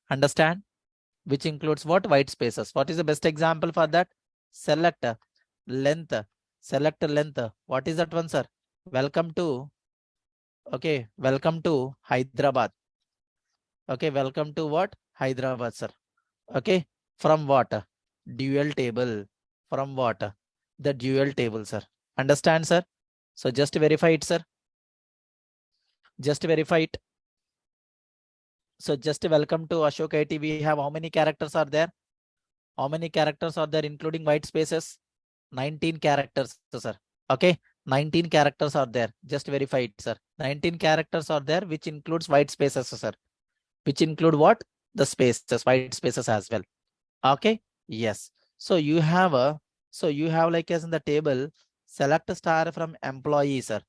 Understand? Which includes what? White spaces. What is the best example for that? Select length. Select length. What is that one, sir? Welcome to. Okay. Welcome to Hyderabad. Okay. Welcome to what? Hyderabad, sir. Okay. From what? Dual table. From what? The dual table, sir. Understand, sir? So just verify it, sir. Just verify it. So just welcome to Ashok IT. We have how many characters are there? How many characters are there including white spaces? 19 characters, sir. Okay. 19 characters are there. Just verify it, sir. 19 characters are there, which includes white spaces, sir. Which include what? The spaces, white spaces as well. Okay. Yes. So you have like as in the table, select a star from employee, sir.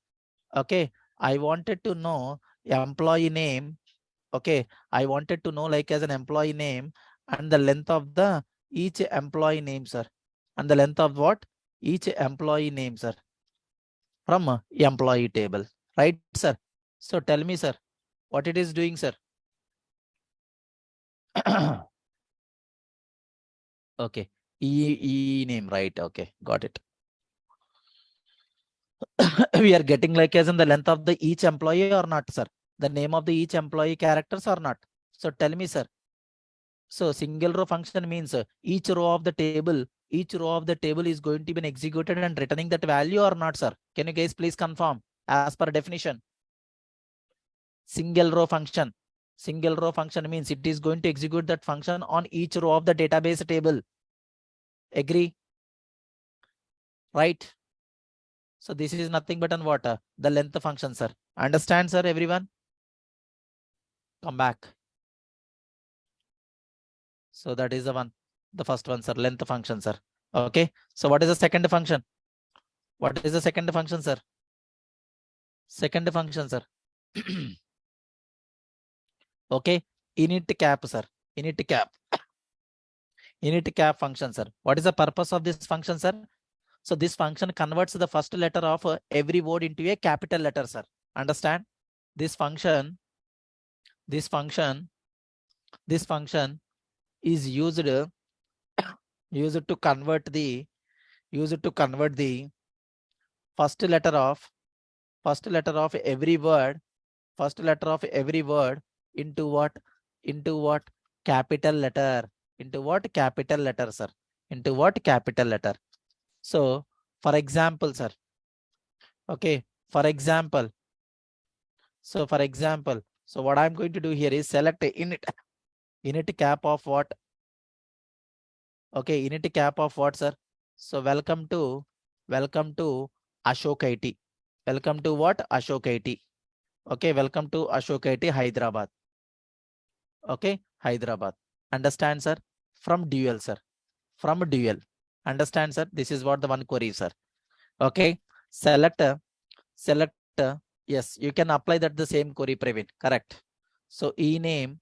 Okay. I wanted to know employee name. Okay. I wanted to know like as an employee name and the length of the each employee name, sir. And the length of what? Each employee name, sir. From employee table. Right, sir? So tell me, sir, what it is doing, sir? Okay. E name, right? Okay. Got it. We are getting like as in the length of the each employee or not, sir? The name of the each employee characters or not? So tell me, sir. So single row function means each row of the table is going to be executed and returning that value or not, sir? Can you guys please confirm as per definition? Single row function means it is going to execute that function on each row of the database table. Agree? Right? So this is nothing but on what? The length function, sir. Understand, sir, everyone? Come back. So that is the first one, sir, length function, sir. Okay. So what is the second function? What is the second function, sir? Second function, sir. Okay. Init cap, sir. Init cap. Init cap function, sir. What is the purpose of this function, sir? So this function converts the first letter of every word into a capital letter, sir. Understand? This function is used to convert the first letter of every word into what? Capital letter. Into what? Capital letter, sir. Into what? Capital letter. So for example, sir. Okay, for example. So what I'm going to do here is select init cap of what? Okay, init cap of what, sir? So welcome to Ashok IT. Welcome to what? Ashok IT. Okay, welcome to Ashok IT, Hyderabad. Okay, Hyderabad. Understand, sir? From dual, sir. From dual. Understand, sir? This is what the one query, sir. Okay, select. Yes, you can apply that the same query, Praveen. Correct. So ename.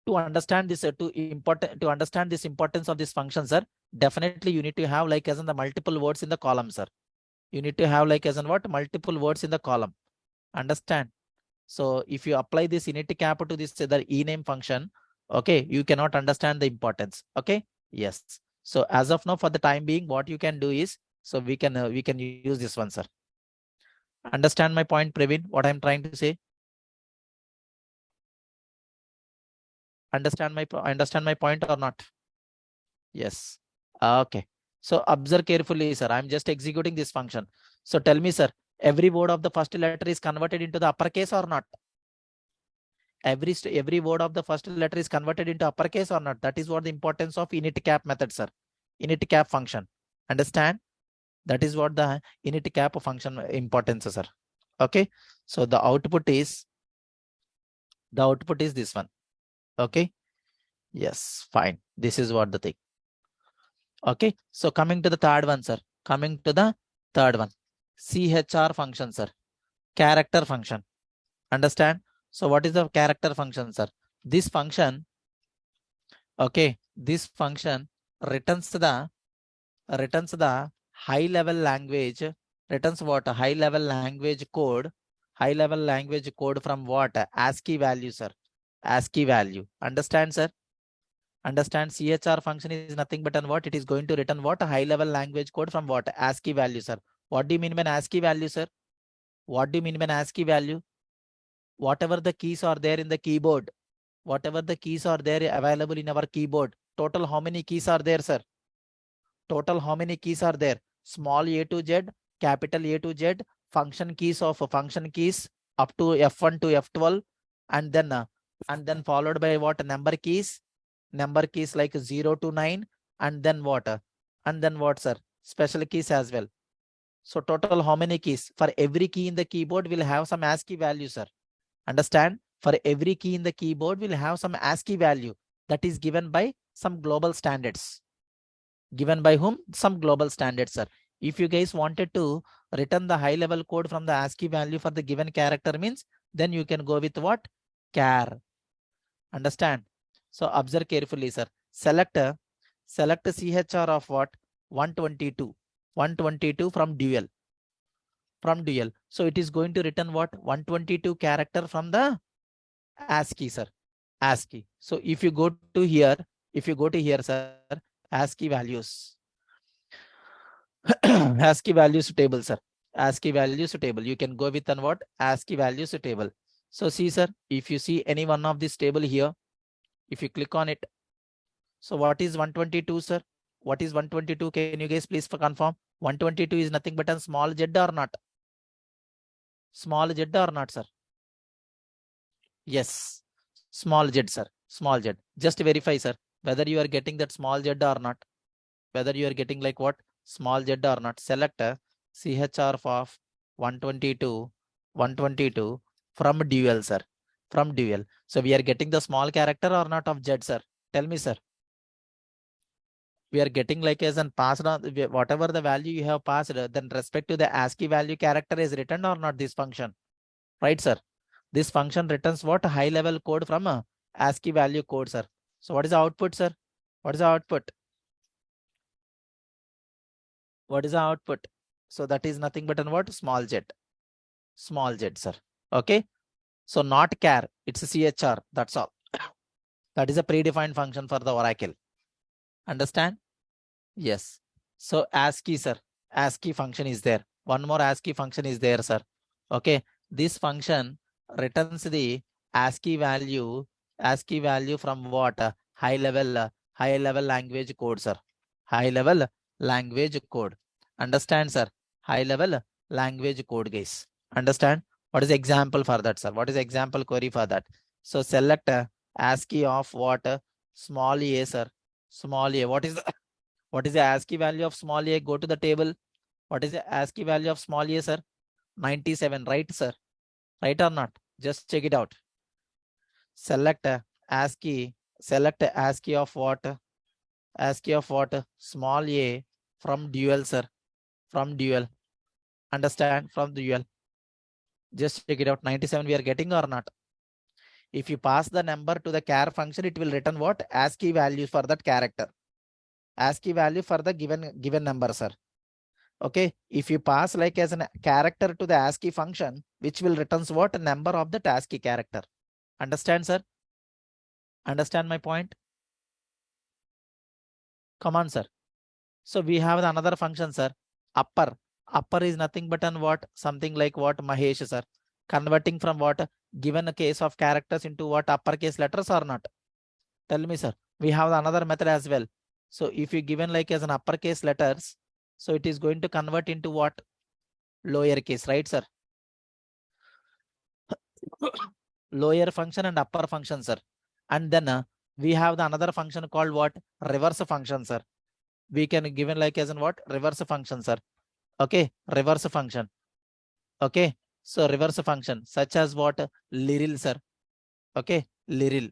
To understand this importance of this function, sir, definitely you need to have like as in the multiple words in the column, sir. You need to have like as in what? Multiple words in the column. Understand? So if you apply this init cap to this the ename function, okay, you cannot understand the importance. Okay. Yes. So as of now, for the time being, what you can do is, so we can use this one, sir. Understand my point, Praveen? What I'm trying to say? Understand my point or not? Yes. Okay. So observe carefully, sir. I'm just executing this function. So tell me, sir, every word of the first letter is converted into the uppercase or not? Every word of the first letter is converted into uppercase or not? That is what the importance of init cap method, sir. Init cap function. Understand? That is what the init cap function importance, sir. Okay. So the output is this one. Okay. Yes. Fine. This is what the thing. Okay. So coming to the third one, sir. Coming to the third one. CHR function, sir. Character function. Understand? So what is the character function, sir? This function, okay, this function returns the high level language, returns what? High level language code from what? ASCII value, sir. ASCII value. Understand, sir? Understand? CHR function is nothing but what? It is going to return what? High level language code from what? ASCII value, sir. What do you mean by ASCII value, sir? What do you mean by ASCII value? Whatever the keys are there in the keyboard, whatever the keys are there available in our keyboard, total how many keys are there, sir? Total how many keys are there? Small a to z, capital A to z, function keys up to F1 to F12, and then followed by what? Number keys like 0 to 9, and then what? Sir? Special keys as well. So total how many keys? For every key in the keyboard will have some ASCII value, sir. Understand? For every key in the keyboard will have some ASCII value that is given by some global standards. Given by whom? Some global standards, sir. If you guys wanted to return the high level code from the ASCII value for the given character means, then you can go with what? Char. Understand? So observe carefully, sir. Select CHR of what? 122. 122 from dual. So it is going to return what? 122 character from the ASCII, sir. ASCII. So if you go to here, sir, ASCII values. ASCII values table, sir. ASCII values table. You can go with what? ASCII values table. So see, sir, if you see any one of this table here, if you click on it, so what is 122, sir? What is 122? Can you guys please confirm? 122 is nothing but a small z or not? Small z or not, sir? Yes. Small z, sir. Small z. Just verify, sir, whether you are getting that small z or not. Whether you are getting like what? Small z or not. Select CHR of 122 from dual, sir. From dual. So we are getting the small character or not of z, sir? Tell me, sir. We are getting like as an passed on whatever the value you have passed, then respect to the ASCII value character is written or not this function. Right, sir? This function returns what? High level code from ASCII value code, sir. So what is the output, sir? What is the output? What is the output? So that is nothing but an what? Small z. Small z, sir. Okay. So not char, it's a chr. That's all. That is a predefined function for the Oracle. Understand? Yes. So ASCII, sir. ASCII function is there. One more ASCII function is there, sir. Okay. This function returns the ASCII value from what? High level language code, sir. High level language code. Understand, sir? High level language code, guys. Understand? What is the example for that, sir? What is the example query for that? So select ASCII of what? Small a, sir. Small a. What is the ASCII value of small a? Go to the table. What is the ASCII value of small a, sir? 97, right, sir? Right or not? Just check it out. Select ASCII. Select ASCII of what? ASCII of what? Small a from dual, sir. From dual. Understand? From dual. Just check it out. 97 we are getting or not? If you pass the number to the char function, it will return what? ASCII value for that character. ASCII value for the given number, sir. Okay. If you pass like as a character to the ASCII function, which will returns what? Number of the ASCII character. Understand, sir? Understand my point? Come on, sir. So we have another function, sir. Upper. Upper is nothing but an what? Something like what? Mahesh, sir. Converting from what? Given a case of characters into what? Uppercase letters or not? Tell me, sir. We have another method as well. So if you given like as an uppercase letters, so it is going to convert into what? Lowercase, right, sir? Lower function and upper function, sir. And then we have the another function called what? Reverse function, sir. We can given like as in what? Reverse function, sir. Okay. Reverse function. Okay. So reverse function such as what? Liril, sir. Okay. Liril.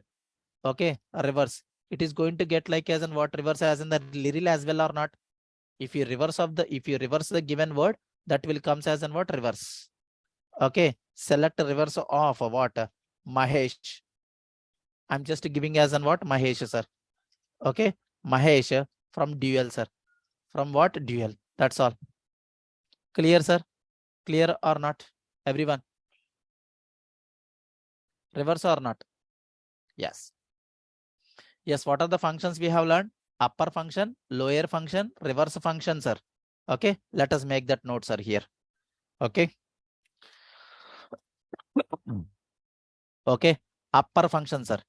Okay. Reverse. It is going to get like as in what? Reverse as in the liril as well or not? If you reverse the given word, that will comes as in what? Reverse. Okay. Select reverse of what? Mahesh. I'm just giving as an what? Mahesh, sir. Okay. Mahesh from dual, sir. From what? Dual. That's all. Clear, sir? Clear or not? Everyone? Reverse or not? Yes. Yes. What are the functions we have learned? Upper function, lower function, reverse function, sir. Okay. Let us make that note, sir, here. Okay. Okay. Upper function, sir.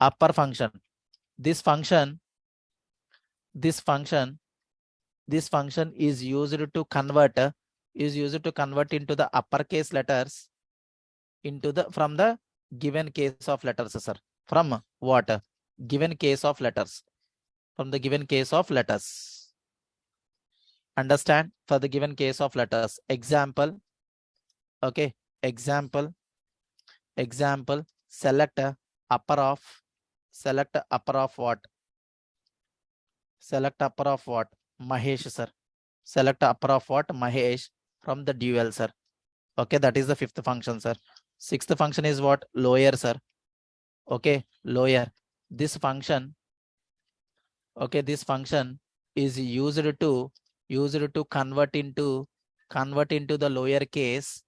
Upper function. This function is used to convert into the uppercase letters from the given case of letters, sir. From what? Given case of letters. From the given case of letters. Understand? For the given case of letters. Example. Okay. Example. Select upper of what? Select upper of what? Mahesh, sir. Select upper of what? Mahesh from the dual, sir. Okay, that is the fifth function, sir. Sixth function is what? Lower, sir. Okay, lower. This function, okay, this function is used to convert into the lower case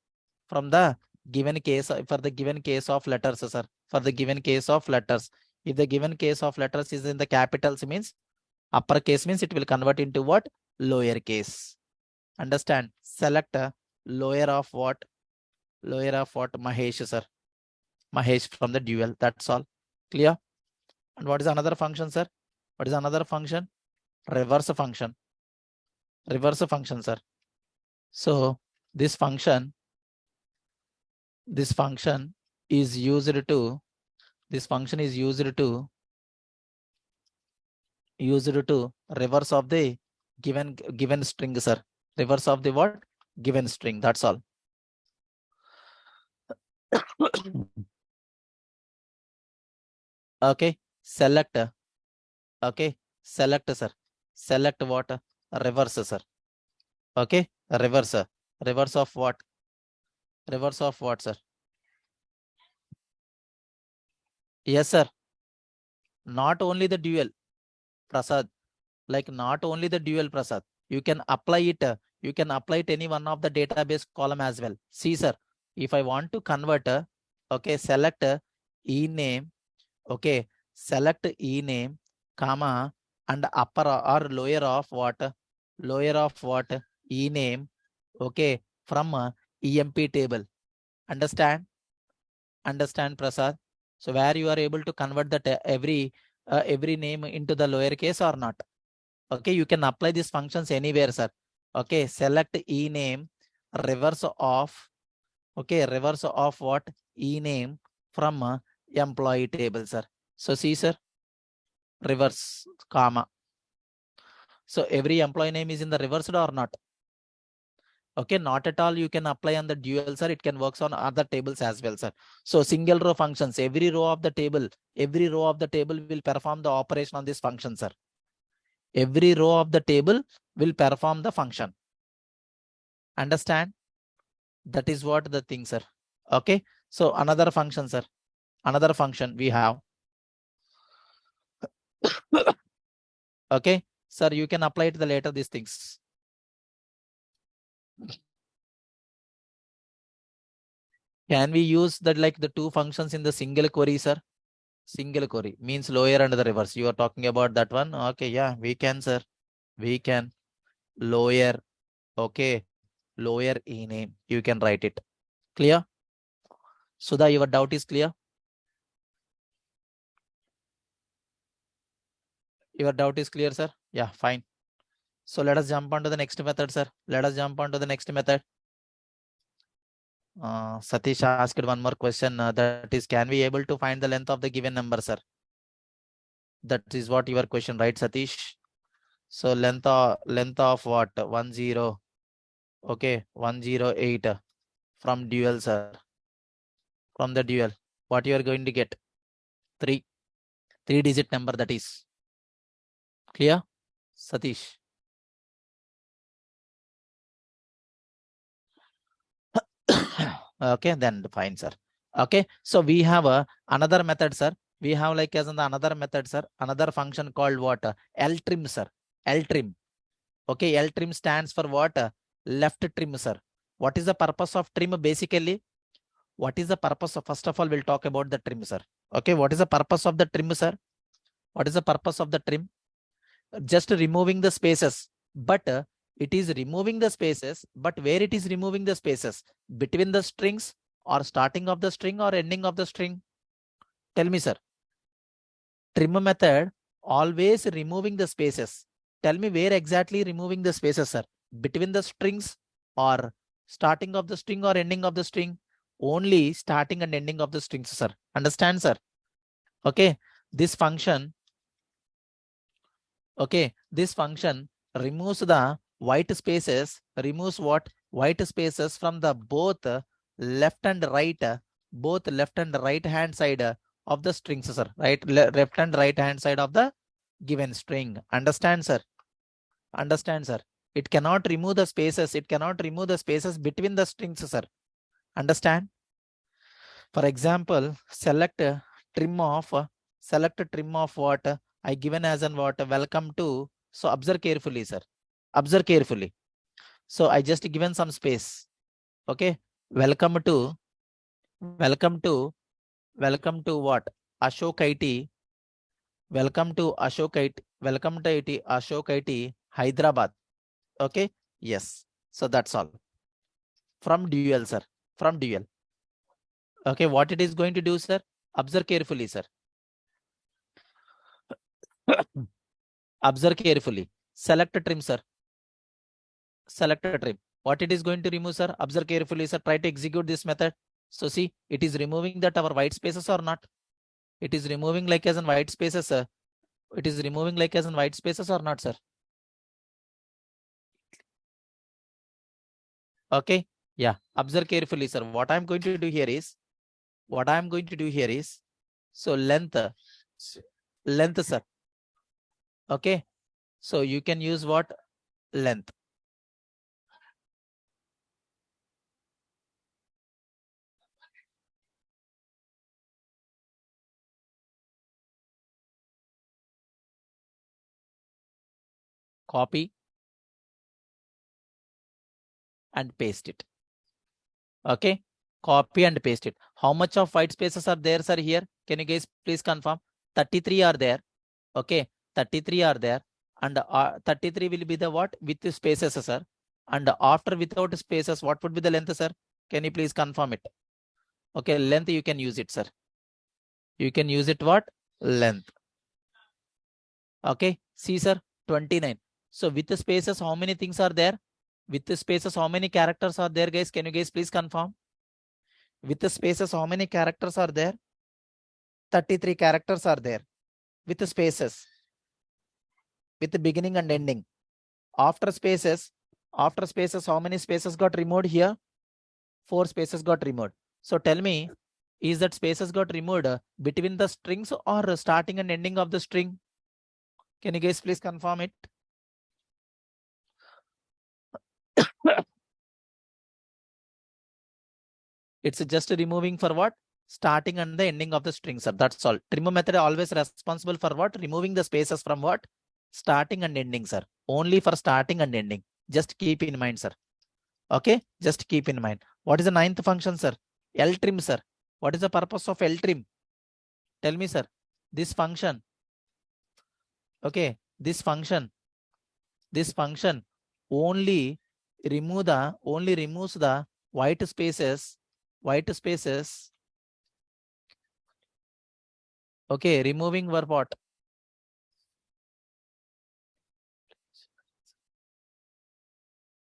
from the given case for the given case of letters, sir. For the given case of letters. If the given case of letters is in the capitals means upper case means it will convert into what? Lower case. Understand? Select lower of what? Lower of what? Mahesh, sir. Mahesh from the dual. That's all. Clear? And what is another function, sir? What is another function? Reverse function. Reverse function, sir. So this function is used to reverse of the given string, sir. Reverse of the what? Given string. That's all. Okay. Select. Okay. Select, sir. Select what? Reverse, sir. Okay. Reverse. Reverse of what? Reverse of what, sir? Yes, sir. Not only the dual, Prasad. Like not only the dual, Prasad. You can apply it. You can apply it any one of the database column as well. See, sir, if I want to convert, okay, select e-name, okay, select e-name, comma, and upper or lower of what? Lower of what? E-name, okay, from EMP table. Understand? Understand, Prasad? So where you are able to convert that every name into the lowercase or not? Okay, you can apply these functions anywhere, sir. Okay, select e-name, reverse of, okay, reverse of what? E-name from employee table, sir. So see, sir, reverse, comma. So every employee name is in the reversed or not? Okay, not at all. You can apply on the dual, sir. It can works on other tables as well, sir. So single row functions, every row of the table will perform the operation on this function, sir. Every row of the table will perform the function. Understand? That is what the thing, sir. Okay. So another function, sir. Another function we have. Okay, sir, you can apply it the later these things. Can we use that like the two functions in the single query, sir? Single query means lower and the reverse. You are talking about that one. Okay, yeah, we can, sir. We can lower. Okay, lower e name. You can write it. Clear? Sudha, your doubt is clear? Your doubt is clear, sir? Yeah, fine. So let us jump on to the next method, sir. Let us jump on to the next method. Satish asked one more question. That is, can we able to find the length of the given number, sir? That is what your question, right, Satish? So length of what? 10. Okay, 108 from dual, sir. From the dual, what you are going to get? Three digit number, that is. Clear, Satish? Okay, then fine, sir. Okay, so we have another method, sir. We have like as in the another method, sir. Another function called what? Ltrim, sir. Ltrim. Okay, Ltrim stands for what? Left trim, sir. What is the purpose of trim basically? What is the purpose of, first of all, we'll talk about the trim, sir. Okay, what is the purpose of the trim, sir? What is the purpose of the trim? Just removing the spaces, but it is removing the spaces, but where it is removing the spaces? Between the strings or starting of the string or ending of the string? Tell me, sir. Trim method always removing the spaces. Tell me where exactly removing the spaces, sir? Between the strings or starting of the string or ending of the string? Only starting and ending of the strings, sir. Understand, sir? Okay, this function, okay, this function removes the white spaces, removes what? White spaces from the both left and right, both left and right hand side of the strings, sir. Right, left and right hand side of the given string. Understand, sir? Understand, sir? It cannot remove the spaces. It cannot remove the spaces between the strings, sir. Understand? For example, select trim of what I given as an what? Welcome to. So observe carefully, sir. Observe carefully. So I just given some space. Okay. Welcome to welcome to welcome to what? Ashok IT. Welcome to Ashok IT. Welcome to IT Ashok IT Hyderabad. Okay. Yes. So that's all. From dual, sir. From dual. Okay. What it is going to do, sir? Observe carefully, sir. Observe carefully. Select a trim, sir. Select a trim. What it is going to remove, sir? Observe carefully, sir. Try to execute this method. So see, it is removing that our white spaces or not? It is removing like as in white spaces, sir. It is removing like as in white spaces or not, sir? Okay. Yeah. Observe carefully, sir. What I'm going to do here is, so length, length, sir. Okay. So you can use what? Length. Copy, and paste it. Okay, copy and paste it. How much of white spaces are there, sir, here? Can you guys please confirm? 33 are there. Okay, 33 are there. And 33 will be the what? With the spaces, sir. And after without spaces, what would be the length, sir? Can you please confirm it? Okay, length you can use it, sir. You can use it what? Length. Okay, see, sir, 29. So with the spaces, how many things are there? With the spaces, how many characters are there, guys? Can you guys please confirm? With the spaces, how many characters are there? 33 characters are there. With the spaces, with the beginning and ending. After spaces, how many spaces got removed here? 4 spaces got removed. So tell me, is that spaces got removed between the strings or starting and ending of the string? Can you guys please confirm it? It's just removing for what? Starting and the ending of the string, sir. That's all. Remove method always responsible for what? Removing the spaces from what? Starting and ending, sir. Only for starting and ending. Just keep in mind, sir. Okay, just keep in mind. What is the 9th function, sir? Ltrim, sir. What is the purpose of Ltrim? Tell me, sir. This function. Okay, this function only removes the white spaces. Okay, removing for what?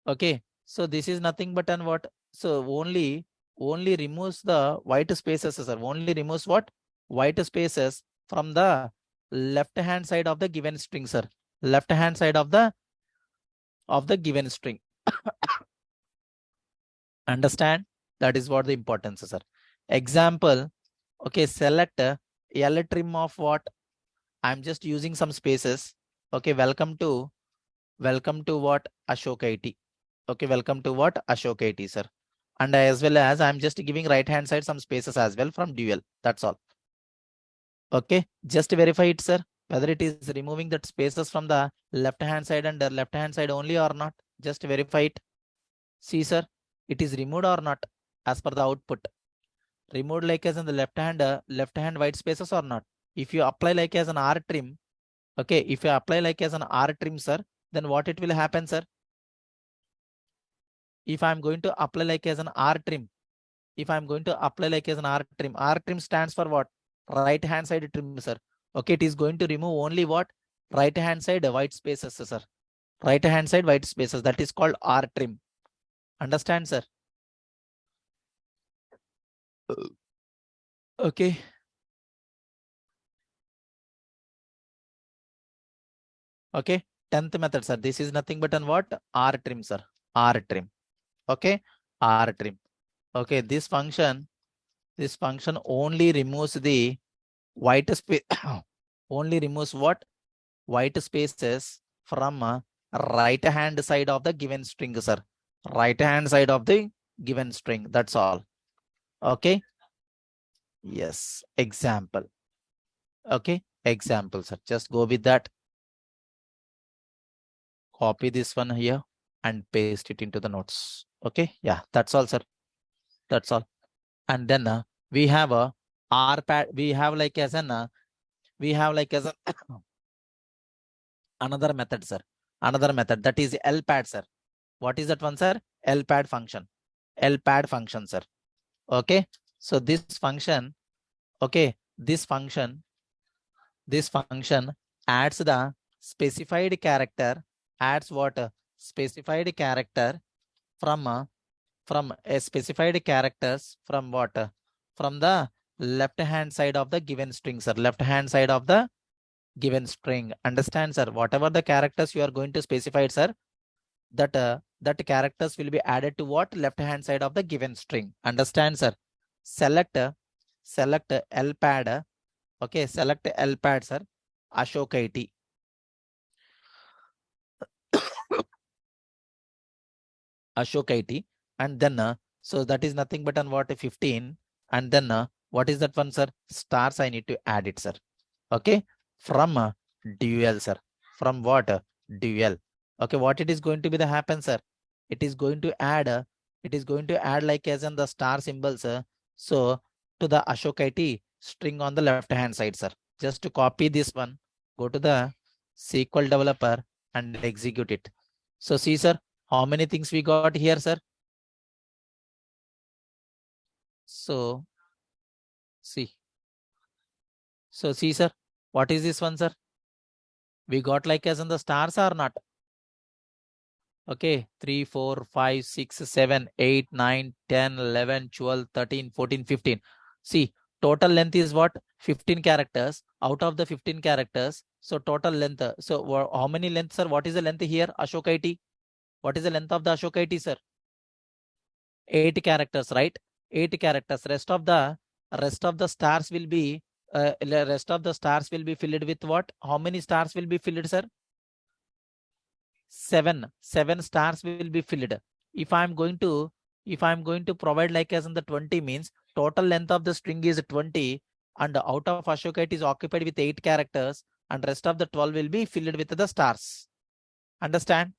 Okay, so this is nothing but an what? So only removes the white spaces, sir. Only removes what? White spaces from the left hand side of the given string, sir. Left hand side of the given string. Understand? That is what the importance is, sir. Example. Okay, select Ltrim of what? I'm just using some spaces. Okay, welcome to what? Ashok IT. Okay, welcome to what? Ashok IT, sir. And as well as I'm just giving right hand side some spaces as well from dual. That's all. Okay, just verify it, sir, whether it is removing that spaces from the left hand side and the left hand side only or not. Just verify it. See, sir, it is removed or not as per the output. Removed like as in the left hand white spaces or not. If you apply like as an R trim, okay, if you apply like as an R trim, sir, then what it will happen, sir? If I'm going to apply like as an R trim, R trim stands for what? Right hand side trim, sir. Okay, it is going to remove only what? Right hand side white spaces, sir. Right hand side white spaces. That is called R trim. Understand, sir? Okay. Okay. 10th method, sir. This is nothing but an what? R trim, sir. R trim. Okay. R trim. Okay. This function only removes the white space. Only removes what? White spaces from right hand side of the given string, sir. Right hand side of the given string. That's all. Okay. Yes. Example. Okay. Example, sir. Just go with that. Copy this one here and paste it into the notes. Okay. Yeah. That's all, sir. That's all. And then we have a RPad. We have like as an another method, sir. Another method, that is LPAD, sir. What is that one, sir? LPAD function. LPAD function, sir. Okay. So this function, okay, this function adds the specified character, adds what? Specified character from a specified characters from what? From the left hand side of the given string, sir. Left hand side of the given string. Understand, sir? Whatever the characters you are going to specify, sir, that characters will be added to what? Left hand side of the given string. Understand, sir? Select LPAD. Okay, select LPAD, sir. Ashok IT. Ashok IT. And then so that is nothing but on what? 15. And then what is that one, sir? Stars. I need to add it, sir. Okay, from dual, sir. From what? Dual. Okay, what it is going to be the happen, sir? it is going to add like as in the star symbols. So to the Ashok IT string on the left hand side, sir. Just to copy this one, go to the SQL developer and execute it. So see, sir, how many things we got here, sir? So see. So see, sir, what is this one, sir? We got like as in the stars or not? Okay, 3, 4, 5, 6, 7, 8, 9, 10, 11, 12, 13, 14, 15. See, total length is what? 15 characters. Out of the 15 characters, so total length. So how many lengths, sir? What is the length here, Ashok IT? What is the length of the Ashok IT, sir? 8 characters, right? 8 characters. Rest of the stars will be filled with what? How many stars will be filled, sir? 7 stars will be filled. If I'm going to provide like as in the 20 means total length of the string is 20, and out of Ashok it is occupied with 8 characters, and rest of the 12 will be filled with the stars. Understand?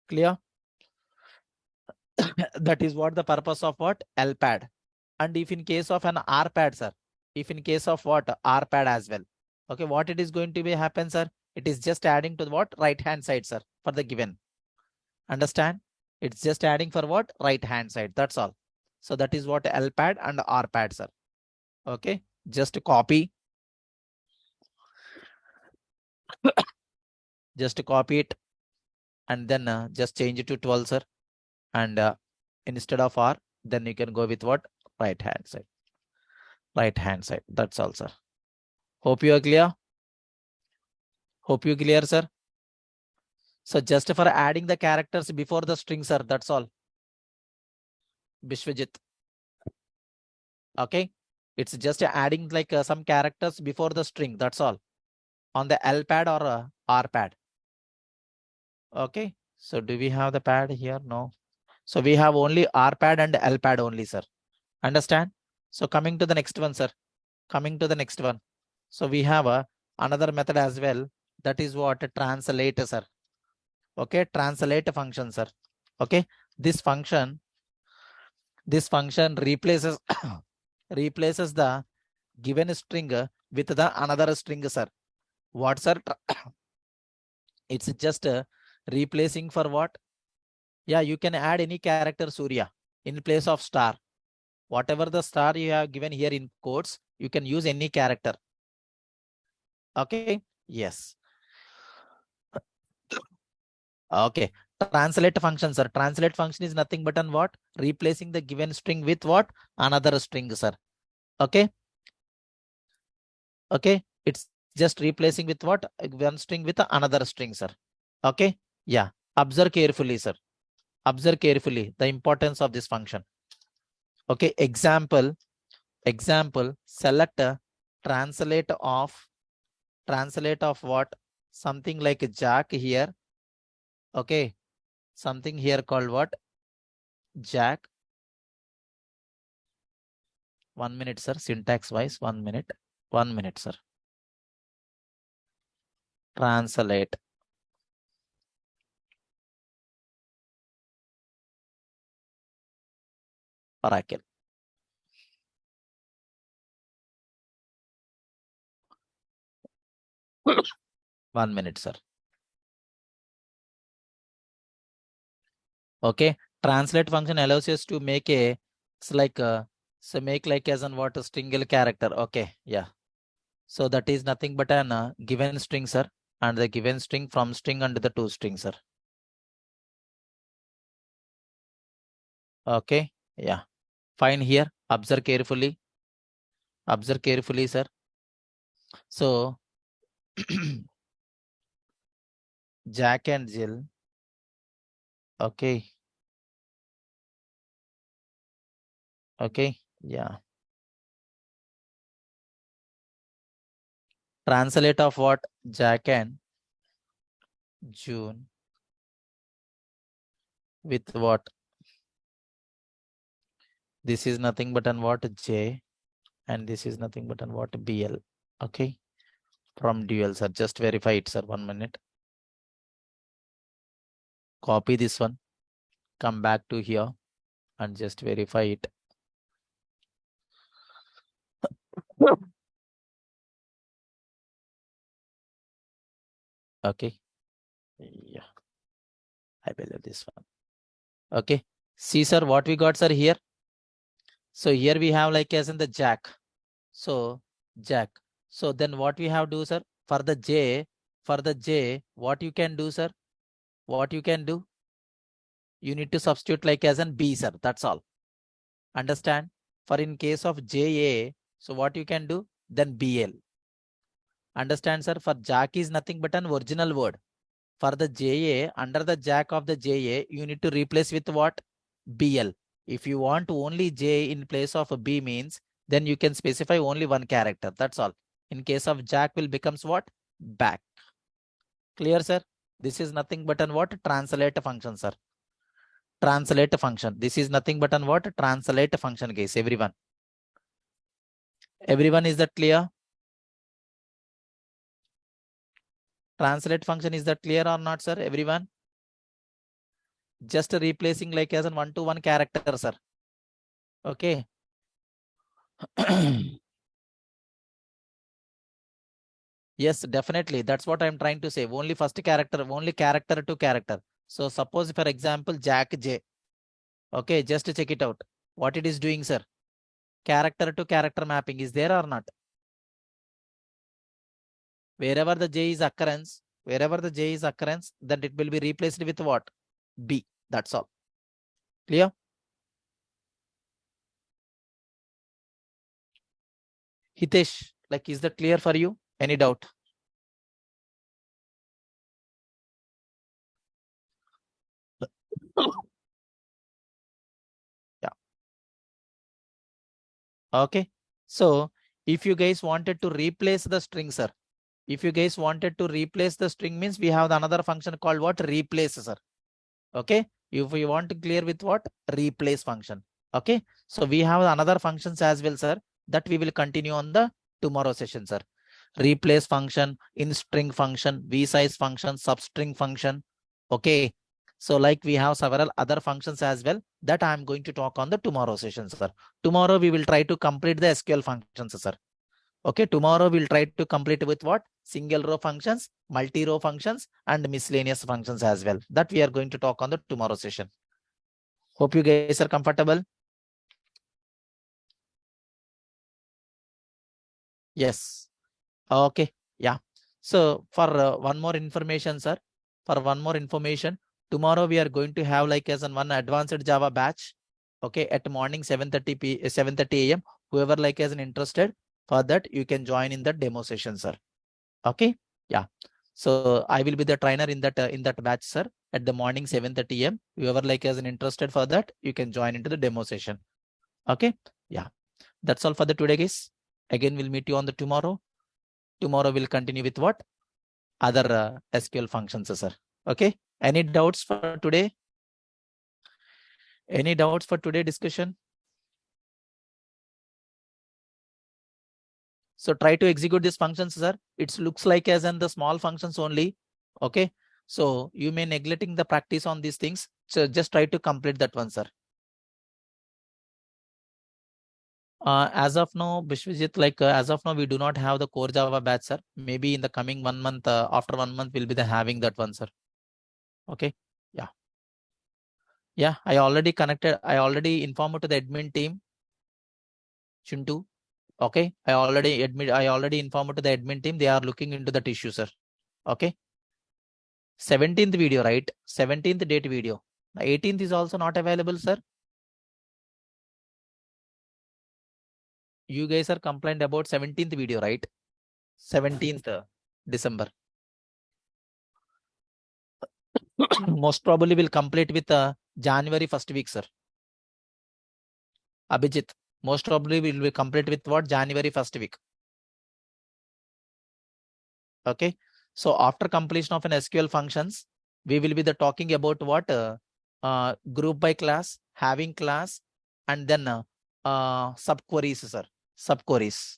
Clear? That is what the purpose of what? LPAD. And if in case of an RPAD, sir, if in case of what? RPAD as well. Okay, what it is going to be happen, sir? It is just adding to the what? Right hand side, sir, for the given. Understand? It's just adding for what? Right hand side. That's all. So that is what LPAD and RPAD, sir. Okay, just copy. Just copy it and then just change it to 12, sir. And instead of R, then you can go with what? Right hand side. Right hand side. That's all, sir. Hope you are clear. Hope you clear, sir. So just for adding the characters before the string, sir. That's all. Bishwajit. Okay. It's just adding like some characters before the string. That's all. On the LPAD or RPAD. Okay. So do we have the pad here? No. So we have only RPAD and LPAD only, sir. Understand? So coming to the next one, sir. Coming to the next one. So we have another method as well. That is what? Translate, sir. Okay. Translate function, sir. Okay. This function replaces replaces the given string with the another string, sir. What, sir? It's just replacing for what? Yeah, you can add any character, Surya, in place of star. Whatever the star you have given here in quotes, you can use any character. Okay. Yes. Okay. Translate function, sir. Translate function is nothing but on what? Replacing the given string with what? Another string, sir. Okay. Okay. It's just replacing with what? One string with another string, sir. Okay. Yeah. Observe carefully, sir. Observe carefully the importance of this function. Okay. Example, select a translate of what? Something like Jack here. Okay. Something here called what? Jack. 1 minute, sir. Syntax wise, 1 minute. 1 minute, sir. Translate. Oracle. 1 minute, sir. Okay. Translate function allows us to make it's like so make like as an what? A single character. Okay. Yeah. So that is nothing but an given string, sir. And the given string from string and the to string, sir. Okay. Yeah. Fine here. Observe carefully. Observe carefully, sir. So Jack and Jill. Okay. Okay. Yeah. Translate of what? Jack and June with what? This is nothing but an what? J, and this is nothing but an what? BL. Okay. From dual, sir. Just verify it, sir. 1 minute. copy this one, come back to here and just verify it. Okay. Yeah, I believe this one. Okay. See, sir, what we got, sir, here. So here we have like as in the jack. So jack. So then what we have do, sir, for the J, what you can do, sir? What you can do? You need to substitute like as an B, sir. That's all. Understand? For in case of JA, so what you can do? Then BL. Understand, sir? For jack is nothing but an original word. For the JA, under the jack of the JA, you need to replace with what? BL. If you want only J in place of a B means, then you can specify only one character. That's all. In case of jack will becomes what? Back. Clear, sir? This is nothing but an what? Translate function, sir. Translate function. This is nothing but an what? Translate function, guys. Everyone. Everyone, is that clear? Translate function, is that clear or not, sir? Everyone? Just replacing like as an one-to-one character, sir. Okay. Yes, definitely. That's what I'm trying to say. Only first character, only character to character. So suppose, for example, Jack J. Okay, just to check it out. What it is doing, sir? Character to character mapping is there or not? Wherever the J is occurrence, then it will be replaced with what? B. That's all. Clear? Hitesh, like, is that clear for you? Any doubt? Yeah. Okay. So if you guys wanted to replace the string, sir, if you guys wanted to replace the string means we have another function called what? Replace, sir. Okay. If we want to clear with what? Replace function. Okay. So we have another functions as well, sir, that we will continue on the tomorrow session, sir. Replace function, in string function, vsize function, substring function. Okay. So like we have several other functions as well that I am going to talk on the tomorrow session, sir. Tomorrow we will try to complete the SQL functions, sir. Okay, tomorrow we'll try to complete with what? Single row functions, multi-row functions, and miscellaneous functions as well. That we are going to talk on the tomorrow session. Hope you guys are comfortable. Yes. Okay. Yeah. So for one more information, sir, tomorrow we are going to have like as an one advanced Java batch. Okay, at morning 7:30 a.m. Whoever like as an interested for that, you can join in the demo session, sir. Okay. Yeah. So I will be the trainer in that batch, sir, at the morning 7:30 a.m. Whoever like as an interested for that, you can join into the demo session. Okay. Yeah. That's all for the today, guys. Again, we'll meet you on the tomorrow. Tomorrow we'll continue with what? Other SQL functions, sir. Okay. Any doubts for today? Any doubts for today discussion? So try to execute these functions, sir. It looks like as in the small functions only. Okay. So you may neglecting the practice on these things. So just try to complete that one, sir. As of now, Bishwajit, like as of now, we do not have the core Java batch, sir. Maybe in the coming 1 month, after 1 month, we'll be the having that one, sir. Okay. Yeah. Yeah. I already connected. I already informed to the admin team. Chintu. Okay. I already informed to the admin team. They are looking into that issue, sir. Okay. 17th video, right? 17th date video. 18th is also not available, sir. You guys are complained about 17th video, right? 17th December. Most probably will complete with January first week, sir. Abhijit, most probably will be complete with what? January first week. Okay. So after completion of an SQL functions, we will be the talking about what? Group by class, having class, and then subqueries, sir. Subqueries.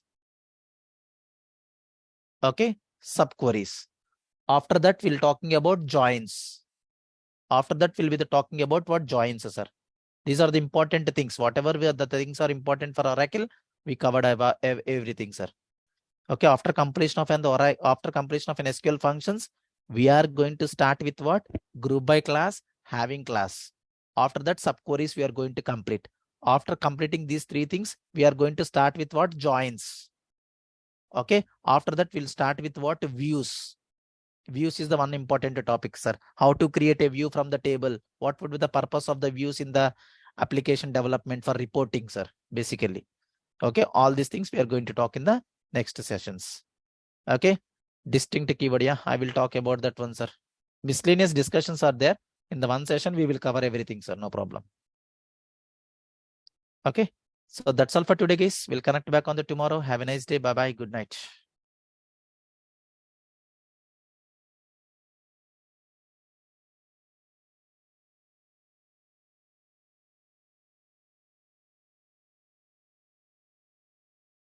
Okay. Subqueries. After that, we'll talking about joins. After that, we'll be talking about what joins, sir. These are the important things. Whatever the things are important for Oracle, we covered everything, sir. Okay, after completion of an SQL functions, we are going to start with what? Group by class, having class. After that, subqueries we are going to complete. After completing these three things, we are going to start with what? Joins. Okay, after that, we'll start with what? Views. Views is the one important topic, sir. How to create a view from the table? What would be the purpose of the views in the application development for reporting, sir? Basically. Okay, all these things we are going to talk in the next sessions. Okay, distinct keyword. Yeah, I will talk about that one, sir. Miscellaneous discussions are there. In the one session, we will cover everything, sir. No problem. Okay, so that's all for today, guys. We'll connect back on the tomorrow. Have a nice day. Bye bye. Good night.